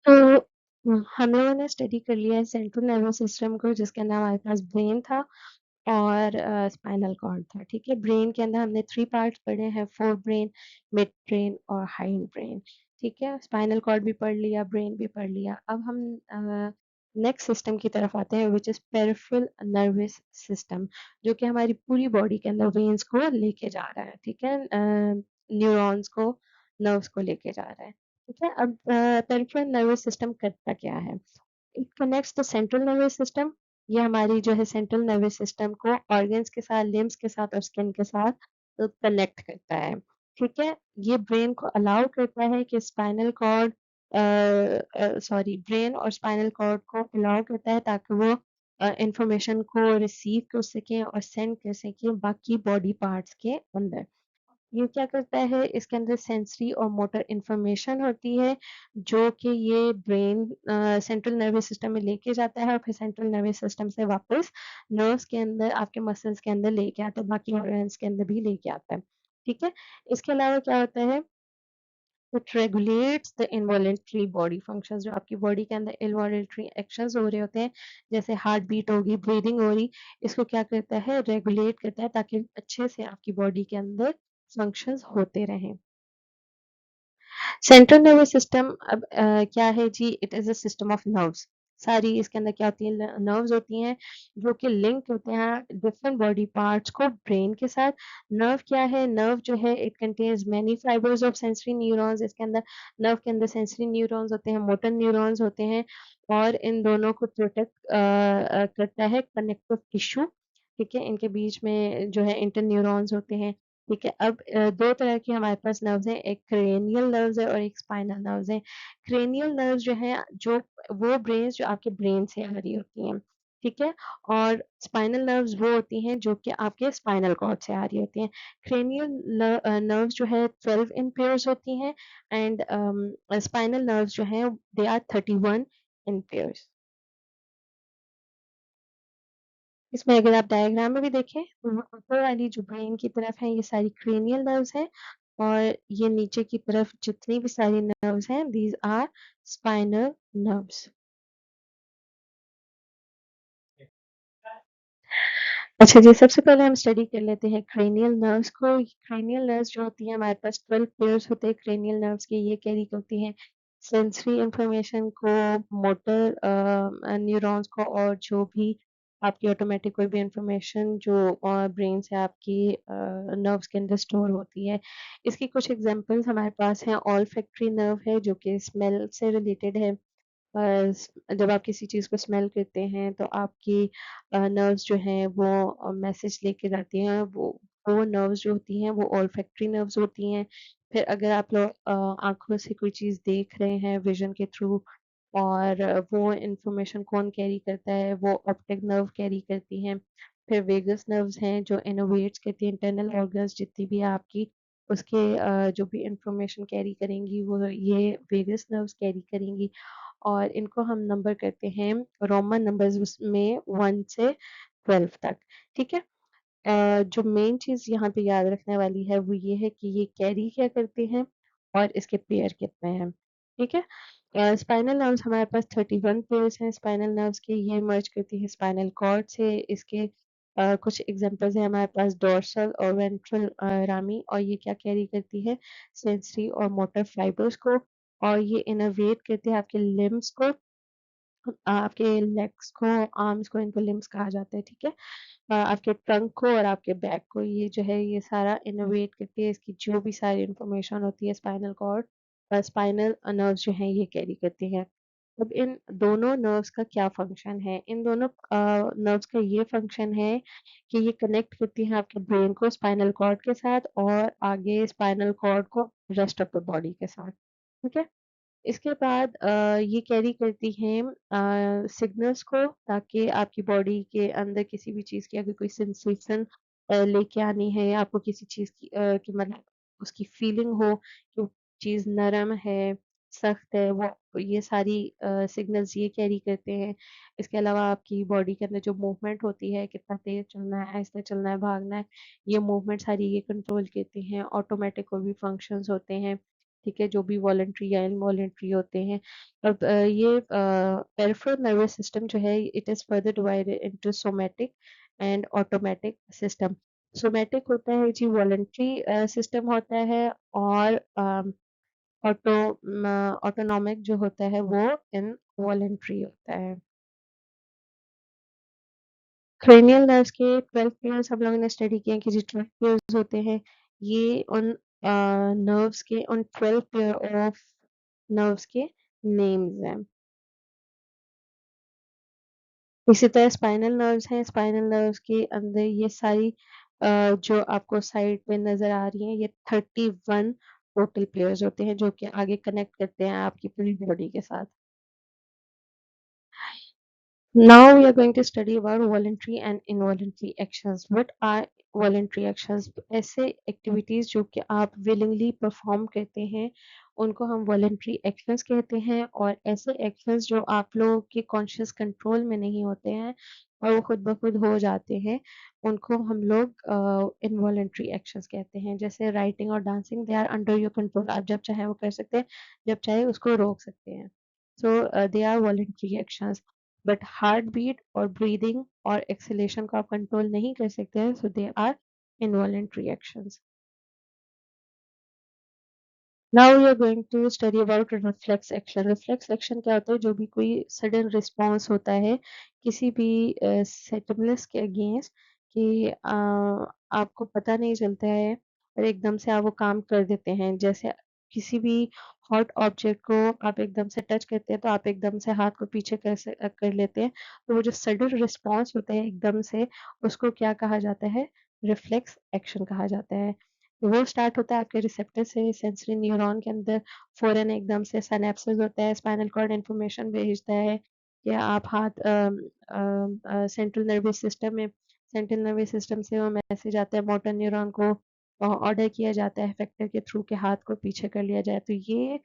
तो हम लोगों ने स्टडी कर लिया है सेंट्रल नर्वस सिस्टम को, जिसका नाम हमारे पास ब्रेन था और स्पाइनल कॉर्ड था। ठीक है, ब्रेन के अंदर हमने थ्री पार्ट्स पढ़े हैं, फोर ब्रेन, मिड ब्रेन और हाइंड ब्रेन। ठीक है, स्पाइनल कॉर्ड भी पढ़ लिया, ब्रेन भी पढ़ लिया। अब हम नेक्स्ट सिस्टम की तरफ आते हैं, which is peripheral nervous system, जो कि हमारी पूरी बॉडी के अंदर वेन्स को लेके जा रहा है। ठीक है, न्यूरॉन्स को, नर्व्स को लेके जा रहा है। ठीक है? अब पेरिफेरल नर्वस सिस्टम करता क्या है? It connects the central nervous system. ये हमारी जो है सेंट्रल नर्वस सिस्टम को ऑर्गन्स के साथ, लिम्स के साथ और स्किन के साथ कनेक्ट करता है। ठीक है? ये ब्रेन को अलाउ करता है कि स्पाइनल कॉर्ड सॉरी ब्रेन और स्पाइनल कॉर्ड को अलाउ करता है ताकि वो इंफॉर्मेशन को रिसीव कर सकें और सेंड कर सकें बाकी बॉडी पार्ट्स के अंदर। ये क्या करता है, इसके अंदर सेंसरी और मोटर इन्फॉर्मेशन होती है, जो कि ये ब्रेन सेंट्रल नर्वस सिस्टम में लेके जाता है और फिर सेंट्रल नर्वस सिस्टम से वापस नर्व्स के अंदर, आपके मसल्स के अंदर लेके आता है, बाकी ऑर्गन्स के अंदर भी लेके आता है। ठीक है? इसके अलावा क्या होता है, it regulates the involuntary body functions. जो आपकी बॉडी के अंदर इनवॉलेंटरी एक्शंस हो रहे होते हैं, जैसे हार्ट बीट होगी, ब्रीदिंग हो रही, इसको क्या करता है, रेगुलेट करता है ताकि अच्छे से आपकी बॉडी के अंदर फंक्शंस होते रहें। सेंट्रल नर्वस सिस्टम अब क्या है जी, it is a system of nerves. सारी इसके अंदर क्या होती है, नर्व्स होती हैं जो कि लिंक होते हैं डिफरेंट बॉडी पार्ट्स को ब्रेन के साथ। नर्व क्या है, नर्व जो है it contains many fibres of sensory neurons. इसके अंदर नर्व के अंदर सेंसरी न्यूरॉन्स होते हैं, मोटर न्यूरॉन्स होते हैं, और इन दोनों को प्रोटेक्ट करता है कनेक्टिव टिश्यू। ठीक है? इनके बीच में जो है इंटर न्यूरॉन्स होते हैं। ठीक है? अब 2 तरह की हमारे पास नर्व्स हैं, एक क्रेनियल नर्व्स है और एक स्पाइनल नर्व्स हैं। क्रेनियल नर्व्स जो हैं, जो वो ब्रेन्स जो आपके ब्रेन से आ रही होती हैं, ठीक है? और स्पाइनल नर्व्स वो होती हैं जो कि आपके स्पाइनल कॉर्ड से आ रही होती हैं। क्रेनियल नर्व्स जो है 12 इन पेयर्स होती हैं, एंड स्पाइनल नर्व्स जो हैं दे आर 31 इन पेयर्स। इसमें अगर आप डायग्राम में भी देखें तो वो ऊपर वाली जो ब्रेन की तरफ है ये सारी क्रेनियल नर्व्स हैं, और ये नीचे की तरफ जितनी भी सारी नर्व्स हैं दीज आर स्पाइनल नर्व्स। अच्छा जी, सबसे पहले हम स्टडी कर लेते हैं क्रेनियल नर्व्स को। क्रेनियल नर्व्स जो होती हैं, हमारे पास 12 पेयर्स होते हैं क्रेनियल नर्व्स के। ये कैरी करती हैं सेंसरी इंफॉर्मेशन को, मोटर न्यूरॉन्स को, और जो भी आपकी ऑटोमेटिक कोई भी इंफॉर्मेशन जो ब्रेन से आपकी नर्व्स के अंदर स्टोर होती है। इसकी कुछ एग्जांपल्स हमारे पास हैं। ऑल्फैक्टरी नर्व है जो कि स्मेल से रिलेटेड है। जब आप किसी चीज़ को स्मेल करते हैं तो आपकी नर्व्स जो हैं वो मैसेज लेके जाती हैं। वो नर्व्स जो होती हैं वो ऑल्फैक्टरी नर्व्स होती हैं। फिर अगर आप लोग आँखों से कोई चीज़ देख रहे हैं विज़न के थ्रू, और वो इन्फॉर्मेशन कौन कैरी करता है, वो ऑप्टिक नर्व कैरी करती हैं। फिर वेगस नर्व्स हैं जो इनोवेट्स करती हैं इंटरनल ऑर्गन्स जितनी भी आपकी, उसके जो भी इन्फॉर्मेशन कैरी करेंगी वो ये वेगस नर्व्स कैरी करेंगी। और इनको हम नंबर करते हैं रोमन नंबर्स में 1 से 12 तक। ठीक है? जो मेन चीज़ यहाँ पे याद रखने वाली है वो ये है कि ये कैरी क्या करते हैं और इसके पेयर कितने हैं। ठीक है? स्पाइनल नर्व्स हमारे पास 31 पेयर्स हैं स्पाइनल नर्व्स के। ये मर्ज करती है स्पाइनल कॉर्ड से। इसके कुछ एग्जांपल्स हैं हमारे पास, डोर्सल और वेंट्रल रामी, और ये क्या कैरी करती है, सेंसरी और मोटर फाइबर्स को, और ये इनर्वेट करते हैं आपके लिम्स को, आपके लेग्स को, आर्म्स को, इनको लिम्स कहा जाता है। ठीक है? आपके ट्रंक को और आपके बैक को, ये जो है ये सारा इनोवेट करती है। इसकी जो भी सारी इंफॉर्मेशन होती है स्पाइनल कॉर्ड, स्पाइनल नर्व्स जो हैं ये कैरी करती हैं। अब इन दोनों नर्व्स का क्या फंक्शन है, इन दोनों नर्व्स का ये फंक्शन है कि ये कनेक्ट करती हैं आपके ब्रेन को स्पाइनल कॉर्ड के साथ, और आगे स्पाइनल कॉर्ड को रेस्ट ऑफ द बॉडी के साथ। ठीक है? इसके बाद ये कैरी करती हैं सिग्नल्स को, ताकि आपकी बॉडी के अंदर किसी भी चीज़ की अगर कोई सेंसेशन लेके आनी है, आपको किसी चीज़ की कि मतलब उसकी फीलिंग हो कि वो चीज़ नरम है, सख्त है, वो ये सारी सिग्नल्स ये कैरी करते हैं। इसके अलावा आपकी बॉडी के अंदर जो मूवमेंट होती है, कितना तेज़ चलना है, आहिस्ता चलना है, भागना है, ये मूवमेंट सारी ये कंट्रोल करती हैं। ऑटोमेटिक कोई भी फंक्शंस होते हैं, ठीक है, जो भी वॉलंटरी या इनवॉलंटरी होते हैं। अब ये पेरिफेरल नर्वस सिस्टम जो है it is further divided into somatic and automatic system. Somatic होता है जी वॉलंटरी सिस्टम होता है, और ऑटो ऑटोनॉमिक जो होता है वो इनवॉलंटरी होता है। क्रेनियल नर्व्स के 12 पेयर्स हम लोगों ने स्टडी किए हैं कि जो 12 पेयर्स होते हैं, ये उन नर्व्स के उन 12 पेयर ऑफ नर्व्स के नेम्स हैं। इसी तरह स्पाइनल नर्व्स हैं, स्पाइनल नर्व्स के अंदर ये सारी जो आपको साइड पे नज़र आ रही हैं, ये 31 टोटल पेयर्स होते हैं जो कि आगे कनेक्ट करते हैं आपकी पूरी बॉडी के साथ। Now we are going to study about voluntary and involuntary actions. What are voluntary actions? ऐसे एक्टिविटीज जो कि आप willingly परफॉर्म करते हैं उनको हम voluntary actions कहते हैं, और ऐसे एक्शंस जो आप लोगों के कॉन्शियस कंट्रोल में नहीं होते हैं और वो खुद ब खुद हो जाते हैं उनको हम लोग इनवॉलेंट्री एक्शंस कहते हैं। जैसे राइटिंग और dancing, they are under your control, आप जब चाहे वो कर सकते हैं, जब चाहे उसको रोक सकते हैं। So they are voluntary actions. But heart beat और ब्रीदिंग और एक्सलेशन को आप कंट्रोल नहीं कर सकते हैं, so they are involuntary actions. Now we are going to study about reflex action. Reflex action क्या होता है? जो भी कोई सडन रिस्पॉन्स होता है किसी भी स्टिमुलस के अगेंस्ट, कि आपको पता नहीं चलता है और एकदम से आप वो काम कर देते हैं। जैसे किसी भी हॉट ऑब्जेक्ट को आप एकदम से टच करते हैं तो आप एकदम से हाथ को पीछे कर लेते हैं। तो वो जो सडन रिस्पॉन्स होता है एकदम से, उसको क्या कहा जाता है? रिफ्लेक्स एक्शन कहा जाता है। वो स्टार्ट होता है आपके रिसेप्टर से, सेंसरी न्यूरॉन के अंदर फ़ौरन एकदम से सिनेप्सेस होता है, स्पाइनल कॉर्ड इन्फॉर्मेशन भेजता है कि आप हाथ सेंट्रल नर्वस सिस्टम में, सेंट्रल नर्वस सिस्टम से वो मैसेज आता है मोटर न्यूरॉन को, ऑर्डर किया जाता है इफेक्टर के थ्रू कि हाथ को पीछे कर लिया जाए। तो ये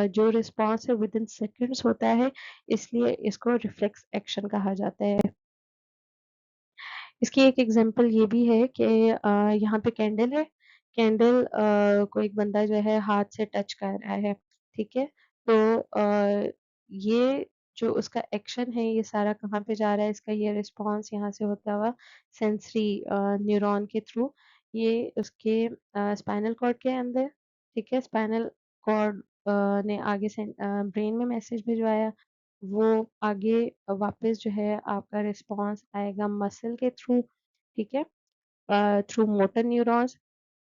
जो रिस्पॉन्स है विद इन सेकेंड्स होता है, इसलिए इसको रिफ्लेक्स एक्शन कहा जाता है। इसकी एक एग्जांपल ये भी है कि यहाँ पे कैंडल है, कैंडल को एक बंदा जो है हाथ से टच कर रहा है, ठीक है? तो ये जो उसका एक्शन है ये सारा कहाँ पे जा रहा है? इसका ये रिस्पॉन्स यहाँ से होता हुआ सेंसरी न्यूरॉन के थ्रू ये उसके स्पाइनल कॉर्ड के अंदर, ठीक है? स्पाइनल कॉर्ड ने आगे से ब्रेन में मैसेज भिजवाया, वो आगे वापस जो है आपका रिस्पॉन्स आएगा मसल के थ्रू, ठीक है? थ्रू मोटर न्यूरॉन्स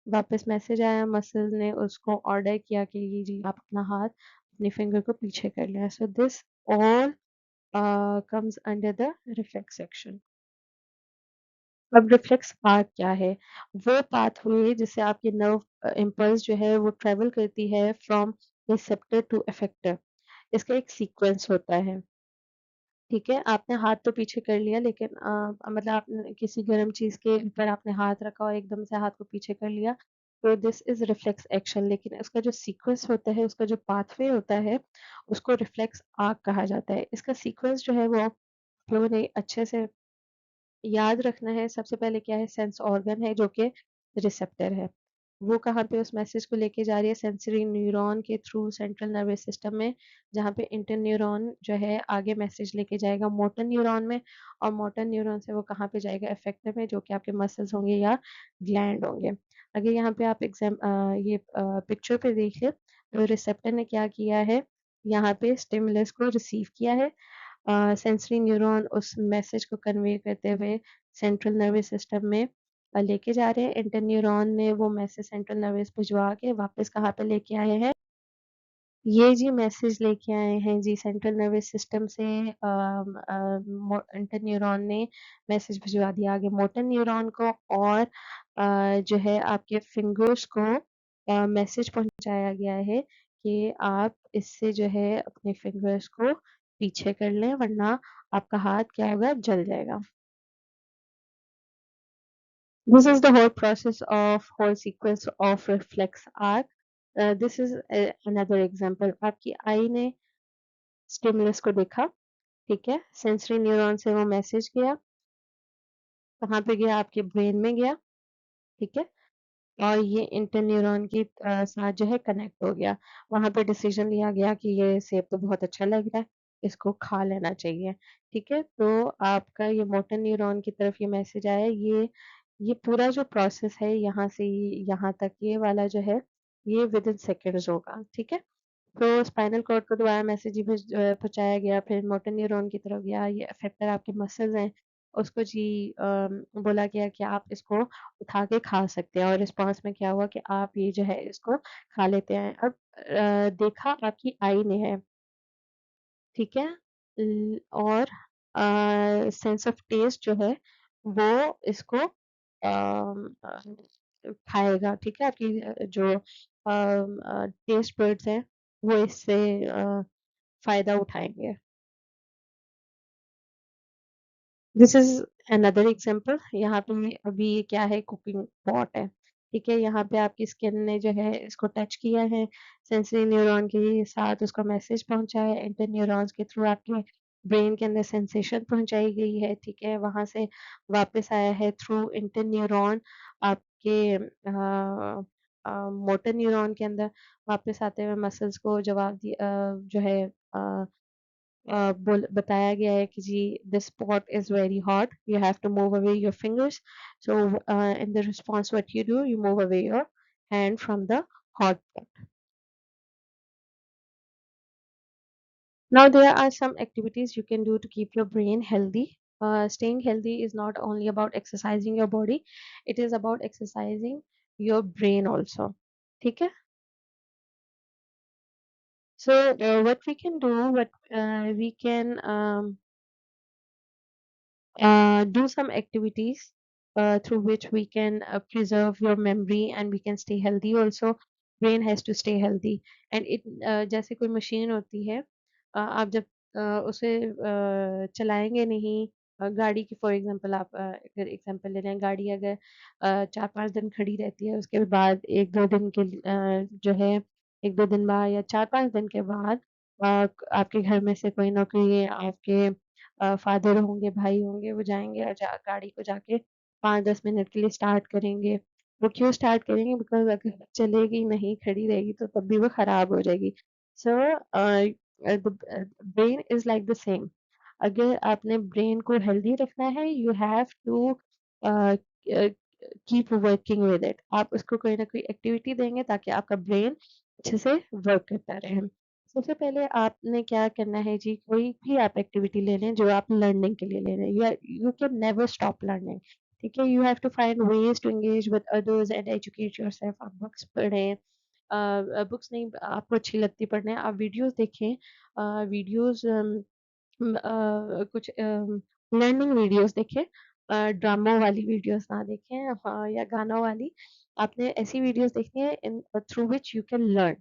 वापस मैसेज आया, मसल ने उसको ऑर्डर किया कि ये जी आप अपना हाथ अपनी फिंगर को पीछे कर लें। So this all comes under the reflex section. अब रिफ्लेक्स पाथ क्या है? वो पाथवे जिससे आपकी नर्व इम्पल्स जो है वो ट्रेवल करती है फ्रॉम रिसेप्टर टू इफेक्टर। इसका एक सीक्वेंस होता है। ठीक है, आपने हाथ तो पीछे कर लिया, लेकिन मतलब आपने किसी गर्म चीज़ के ऊपर आपने हाथ रखा और एकदम से हाथ को पीछे कर लिया, तो दिस इज़ रिफ्लेक्स एक्शन। लेकिन उसका जो सीक्वेंस होता है, उसका जो पाथवे होता है, उसको रिफ्लेक्स आर्क कहा जाता है। इसका सीक्वेंस जो है वो आप लोगों ने अच्छे से याद रखना है। सबसे पहले क्या है? सेंस ऑर्गन है जो कि रिसेप्टर है। वो कहाँ पे उस मैसेज को लेके जा रही है? सेंसरी न्यूरॉन के थ्रू सेंट्रल नर्वस सिस्टम में, जहाँ पे इंटरन्यूरॉन जो है आगे मैसेज लेके जाएगा मोटर न्यूरॉन में, और मोटर न्यूरॉन से वो कहाँ पे जाएगा? इफेक्टर में, जो कि आपके मसल्स होंगे या ग्लैंड होंगे। अगर यहाँ पे आप ये पिक्चर पे देखिए, तो रिसेप्टर ने क्या किया है? यहाँ पे स्टिमुलस को रिसीव किया है। सेंसरी न्यूरॉन उस मैसेज को कन्वे करते हुए सेंट्रल नर्वस सिस्टम में लेके जा रहे हैं। इंटरन्यूरॉन ने वो मैसेज सेंट्रल नर्वस भिजवा के वापस कहाँ पे लेके आए हैं? ये जी मैसेज लेके आए हैं जी सेंट्रल नर्वस सिस्टम से, इंटरन्यूरॉन ने मैसेज भिजवा दिया आगे मोटर न्यूरॉन को, और जो है आपके फिंगर्स को मैसेज पहुंचाया गया है कि आप इससे जो है अपने फिंगर्स को पीछे कर लें, वरना आपका हाथ क्या होगा? जल जाएगा। This is the whole process of whole sequence of reflex arc. This is another example. आपकी आई ने स्टिमुलस को देखा, ठीक है? सेंसरी न्यूरॉन से वो मैसेज गया, कहाँ पे गया? आपके ब्रेन में गया, ठीक है? और ये इंटरन्यूरॉन की साथ जो है कनेक्ट हो गया। वहाँ पे डिसीजन लिया गया कि ये सेब तो बहुत अच्छा लग रहा है, इसको खा लेना चाहिए, ठीक है? तो आपका ये मोटर न्यूरॉन की तरफ ये मैसेज आया, ये पूरा जो प्रोसेस है यहाँ से यहाँ तक ये वाला जो है, ये विद इन सेकेंड्स होगा, ठीक है? तो स्पाइनल कॉर्ड को दोबारा मैसेज पहुँचाया गया, फिर मोटर न्यूरॉन की तरफ गया, ये अफेक्टर आपके मसल्स हैं, उसको जी बोला गया कि आप इसको उठा के खा सकते हैं और रिस्पॉन्स में क्या हुआ कि आप ये जो है इसको खा लेते हैं। अब देखा आपकी आई ने है, ठीक है? और सेंस ऑफ टेस्ट जो है वो इसको खाएगा, ठीक है? आपकी जो टेस्ट बड्स हैं वो इससे फ़ायदा उठाएँगे। This is another example. यहाँ पे अभी क्या है, कुकिंग पॉट है, ठीक है? यहाँ पे आपकी स्किन ने जो है इसको टच किया है, सेंसरी न्यूरॉन के साथ उसका मैसेज पहुंचा है, इंटर न्यूरॉन्स के थ्रू आपके ब्रेन के अंदर सेंसेशन पहुंचाई गई है, ठीक है? वहां से वापस आया है थ्रू इंटर न्यूरॉन आपके मोटर न्यूरॉन के अंदर, वापस आते हुए मसल्स को जवाब जो है बोल बताया गया है कि जी this spot is very hot, you have to move away your fingers, so in the response what you do, you move away your hand from the hot pot. Now there are some activities you can do to keep your brain healthy. Staying healthy is not only about exercising your body, it is about exercising your brain also, ठीक है? So what we can do, what we can do some activities through which we can preserve your memory and we can stay healthy also. Brain has to stay healthy and it जैसे कोई machine होती है, आप जब उसे चलाएंगे नहीं, गाड़ी की फॉर एग्जांपल आप अगर एग्जांपल ले रहे हैं, गाड़ी अगर 4-5 दिन खड़ी रहती है, उसके बाद 1-2 दिन के जो है 1-2 दिन बाद या 4-5 दिन के बाद आपके घर में से कोई ना कोई आपके फादर होंगे, भाई होंगे, वो जाएँगे और गाड़ी को जाके 5-10 मिनट के लिए स्टार्ट करेंगे। वो क्यों स्टार्ट करेंगे? बिकॉज़ अगर चलेगी नहीं, खड़ी रहेगी तो तब भी वो खराब हो जाएगी। So the brain is like the same. अगर आपने ब्रेन को हेल्दी रखना है, you have to keep working with it. आप उसको कोई ना कोई एक्टिविटी देंगे ताकि आपका ब्रेन अच्छे से वर्क करता रहे। सबसे पहले आपने क्या करना है जी, कोई भी आप एक्टिविटी ले लें जो आप लर्निंग के लिए ले रहे हैं, you can never stop learning, ठीक है? You have to find ways to engage with others and educate yourself. आप बुक्स पढ़ें, बुक्स नहीं आपको अच्छी लगती पढ़ने, आप वीडियोस देखें, वीडियोस कुछ लर्निंग वीडियोस देखें, ड्रामा वाली वीडियोस ना देखें, या गानों वाली। आपने ऐसी वीडियोस देखनी है in through which you can learn,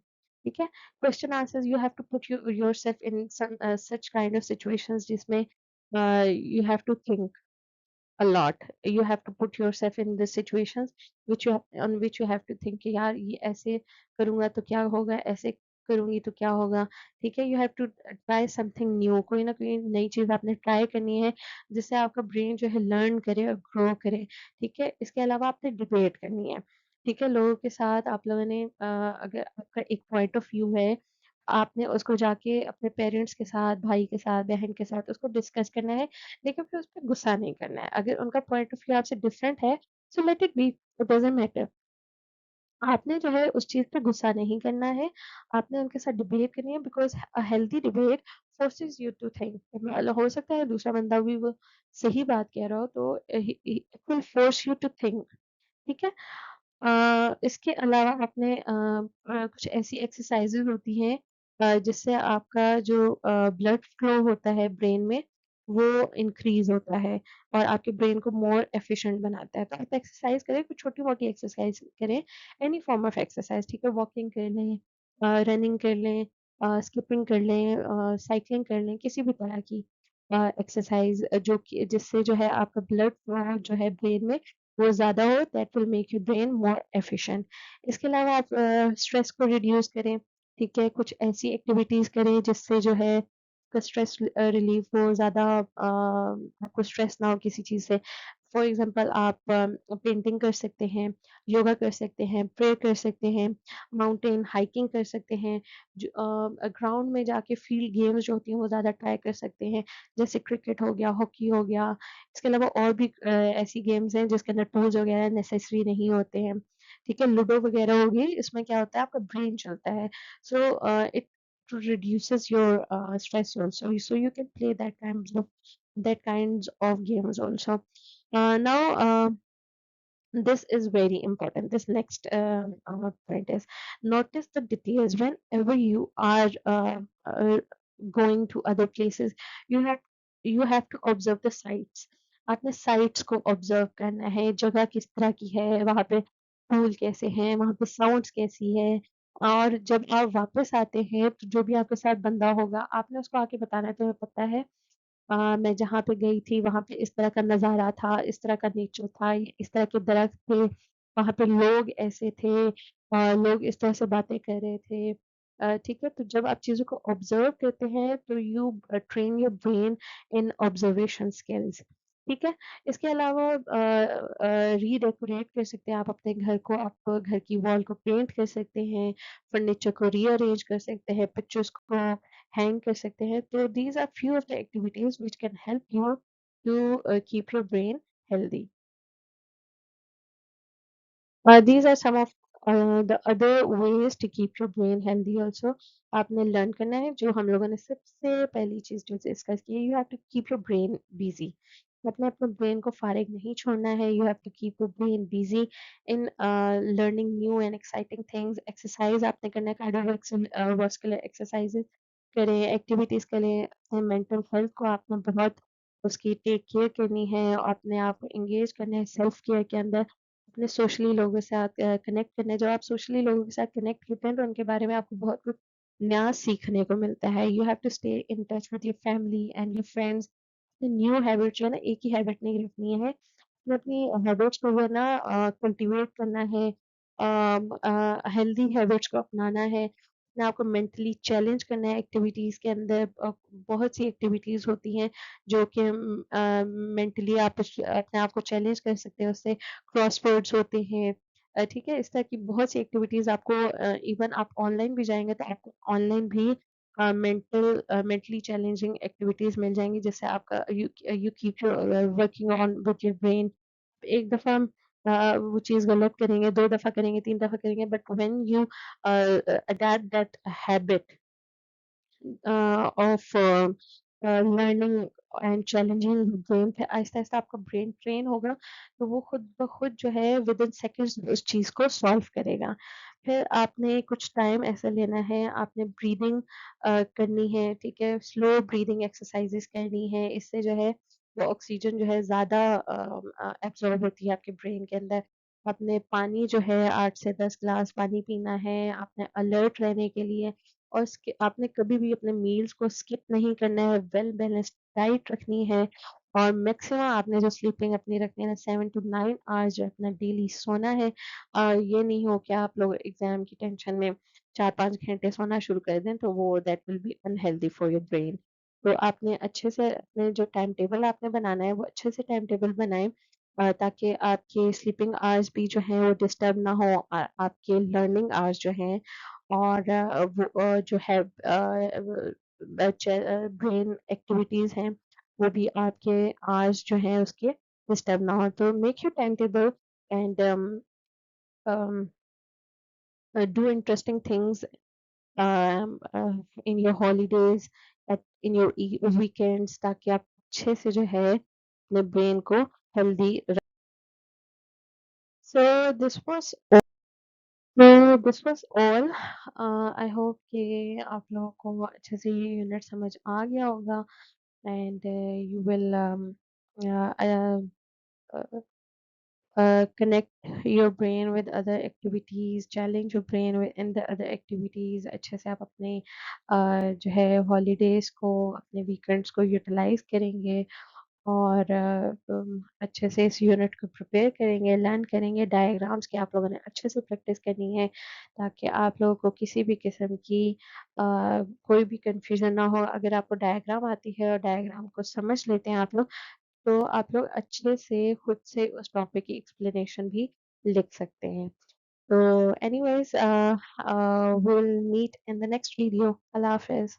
ठीक है? Question answers you have to put yourself in some such kind of situations जिसमें you have to think a lot. You have to put yourself in the situations which on which you have to think कि यार ये ऐसे करूँगा तो क्या होगा, ऐसे करूँगी तो क्या होगा, ठीक है? You have to try something new, कोई ना कोई नई चीज़ आपने ट्राई करनी है जिससे आपका ब्रेन जो है लर्न करे और ग्रो करे, ठीक है? इसके अलावा आपने डिबेट करनी है, ठीक है? लोगों के साथ आप लोगों ने अगर आपका एक पॉइंट ऑफ व्यू है, आपने उसको जाके अपने पेरेंट्स के साथ, भाई के साथ, बहन के साथ उसको डिस्कस करना है, लेकिन फिर उस पे गुस्सा नहीं करना है। अगर उनका पॉइंट ऑफ व्यू आपसे डिफरेंट है, so let it be, it doesn't matter. आपने जो है उस चीज़ पे गुस्सा नहीं करना है, आपने उनके साथ डिबेट करनी है, because a healthy debate forces you to think. हो सकता है दूसरा बंदा भी वो सही बात कह रहा हो, तो it will force you to think, ठीक है? इसके अलावा आपने कुछ ऐसी एक्सरसाइज़ेज़ होती हैं जिससे आपका जो ब्लड फ्लो होता है ब्रेन में, वो इंक्रीज़ होता है और आपके ब्रेन को मोर एफिशिएंट बनाता है। तो आप एक्सरसाइज़ करें, कुछ छोटी-मोटी एक्सरसाइज़ करें, एनी फॉर्म ऑफ एक्सरसाइज़, ठीक है? वॉकिंग कर लें, रनिंग कर लें, स्किपिंग कर लें, साइक्लिंग कर लें, किसी भी तरह की एक्सरसाइज़ जो कि जिससे जो है आपका ब्लड फ्लो जो है ब्रेन में वो ज़्यादा हो, that will make your brain more efficient. इसके अलावा आप स्ट्रेस को रिड्यूस करें, ठीक है? कुछ ऐसी एक्टिविटीज़ करें जिससे जो है आपका स्ट्रेस रिलीफ़ हो, ज़्यादा आपको स्ट्रेस ना हो किसी चीज़ से। फॉर एग्ज़ाम्पल आप पेंटिंग कर सकते हैं, योगा कर सकते हैं, प्रे कर सकते हैं, माउंटेन हाइकिंग कर सकते हैं, ग्राउंड में जाके फील्ड गेम्स जो होती हैं वो ज़्यादा ट्राई कर सकते हैं, जैसे क्रिकेट हो गया, हॉकी हो गया। इसके अलावा और भी ऐसी गेम्स हैं जिसके अंदर टूल्स वगैरह नेसेसरी नहीं होते हैं, ठीक है? लूडो वगैरह हो गई, इसमें क्या होता है आपका ब्रेन चलता है। So it reduces your stress also, so you can play that kind of that kinds of games also. Now, this is very important. This next point is, notice the details whenever you are going to other places. you have you have to observe the sites. आपने sites को observe करना है, जगह किस तरह की है, वहाँ पे फूल कैसे हैं, वहाँ पे sounds कैसी है। और जब आप वापस आते हैं तो जो भी आपके साथ बंदा होगा आपने उसको आके बताना है, तुम्हें पता है मैं जहाँ पे गई थी वहाँ पे इस तरह का नज़ारा था, इस तरह का नेचर था, इस तरह के दरख्त थे, वहाँ पे लोग ऐसे थे, लोग इस तरह से बातें कर रहे थे। ठीक है? तो जब आप चीज़ों को ऑब्ज़र्व करते हैं तो you train your brain in observation skills. ठीक है? इसके अलावा रीडेकोरेट कर सकते हैं आप अपने घर को, आप घर की वॉल को पेंट कर सकते हैं, फर्नीचर को रीअरेंज कर सकते हैं, पिक्चर्स को हैंग कर सकते हैं। तो these are few of the activities which can help you to keep your brain healthy. These are some of the other ways to keep your brain healthy also. आपने learn करना है, जो हम लोगों ने सबसे पहली चीज जो डिस्कस की है, you have to keep your brain busy. मतलब अपने ब्रेन को फारिग नहीं छोड़ना है। You have to keep your brain busy in learning new and exciting things. Exercise आपने करना है, कार्डियोवैस्कुलर एक्सरसाइजेस करें, एक्टिविटीज करें। अपने मेंटल हेल्थ को आपने बहुत उसकी टेक केयर करनी है, अपने आप को एंगेज करना है सेल्फ केयर के अंदर। अपने सोशली लोगों से आप कनेक्ट करने, जब आप सोशली लोगों के साथ कनेक्ट होते हैं तो उनके बारे में आपको बहुत कुछ नया सीखने को मिलता है। You have to stay in touch with your family and your friends. New habit जो है ना, एक ही हैबिट नहीं रखनी है, हमें अपनी हैबिट्स को जो है ना कल्टीवेट करना है, हेल्दी हैबिट्स को अपनाना है, अपने आप को मेंटली चैलेंज करना है एक्टिविटीज के अंदर। बहुत सी एक्टिविटीज होती हैं जो कि मेंटली आप अपने आप को चैलेंज कर सकते हैं उससे। क्रॉसवर्ड्स होते हैं, ठीक है? इस तरह की बहुत सी एक्टिविटीज आपको, इवन आप ऑनलाइन भी जाएंगे तो आपको ऑनलाइन भी मेंटली चैलेंजिंग एक्टिविटीज मिल जाएंगी, जिससे आपका you you keep your working on with your brain. एक दफा हम वो चीज गलत करेंगे, दो दफा करेंगे, तीन दफा करेंगे, but when you adapt that habit of learning and challenging brain, फिर आहिस्ता आहिस्ता आपका ब्रेन ट्रेन होगा तो वो खुद ब खुद जो है विद इन सेकेंड्स उस चीज़ को सॉल्व करेगा। फिर आपने कुछ टाइम ऐसा लेना है, आपने ब्रीदिंग करनी है, ठीक है? स्लो ब्रीदिंग एक्सरसाइजेस करनी है, इससे जो है वो ऑक्सीजन जो है ज़्यादा एब्जॉर्ब होती है आपके ब्रेन के अंदर। आपने पानी जो है 8 से 10 ग्लास पानी पीना है, आपने अलर्ट रहने के लिए। और आपने कभी भी अपने मील्स को स्किप नहीं करना है, वेल बैलेंस्ड डाइट रखनी है। और मैक्सिमम आपने जो स्लीपिंग अपनी रखनी है ना, 7 to 9 आवर्स जो अपना डेली सोना है। और ये नहीं हो कि आप लोग एग्जाम की टेंशन में 4-5 घंटे सोना शुरू कर दें, तो वो that will be unhealthy for your brain. तो आपने अच्छे से अपने जो टाइम टेबल आपने बनाना है वो अच्छे से टाइम टेबल बनाएं, ताकि आपके स्लीपिंग आवर्स भी जो हैं वो डिस्टर्ब ना हो, आपके लर्निंग आवर्स जो हैं और जो है ब्रेन एक्टिविटीज हैं वो भी आपके आवर्स जो हैं उसके डिस्टर्ब ना हो। तो make your time table and do interesting things in your holidays, in your weekends, ताकि आप अच्छे से जो है अपने ब्रेन को healthy. So this was this was all. I hope कि आप लोगों को अच्छे से ये यूनिट समझ आ गया होगा and you will connect your brain with other activities, challenge your brain with in the other activities। अच्छे से आप अपने जो है हॉलीडेज को, अपने वीकेंड्स को यूटिलाइज करेंगे और अच्छे से इस यूनिट को प्रिपेयर करेंगे, लर्न करेंगे। डायग्राम्स की आप लोगों ने अच्छे से प्रैक्टिस करनी है, ताकि आप लोगों को किसी भी किस्म की कोई भी कंफ्यूजन ना हो। अगर आपको डायग्राम आती है और डायग्राम को समझ लेते हैं आप लोग, तो आप लोग अच्छे से खुद से उस टॉपिक की एक्सप्लेनेशन भी लिख सकते हैं। तो anyways, will meet in the next video. अल्लाह हाफिज।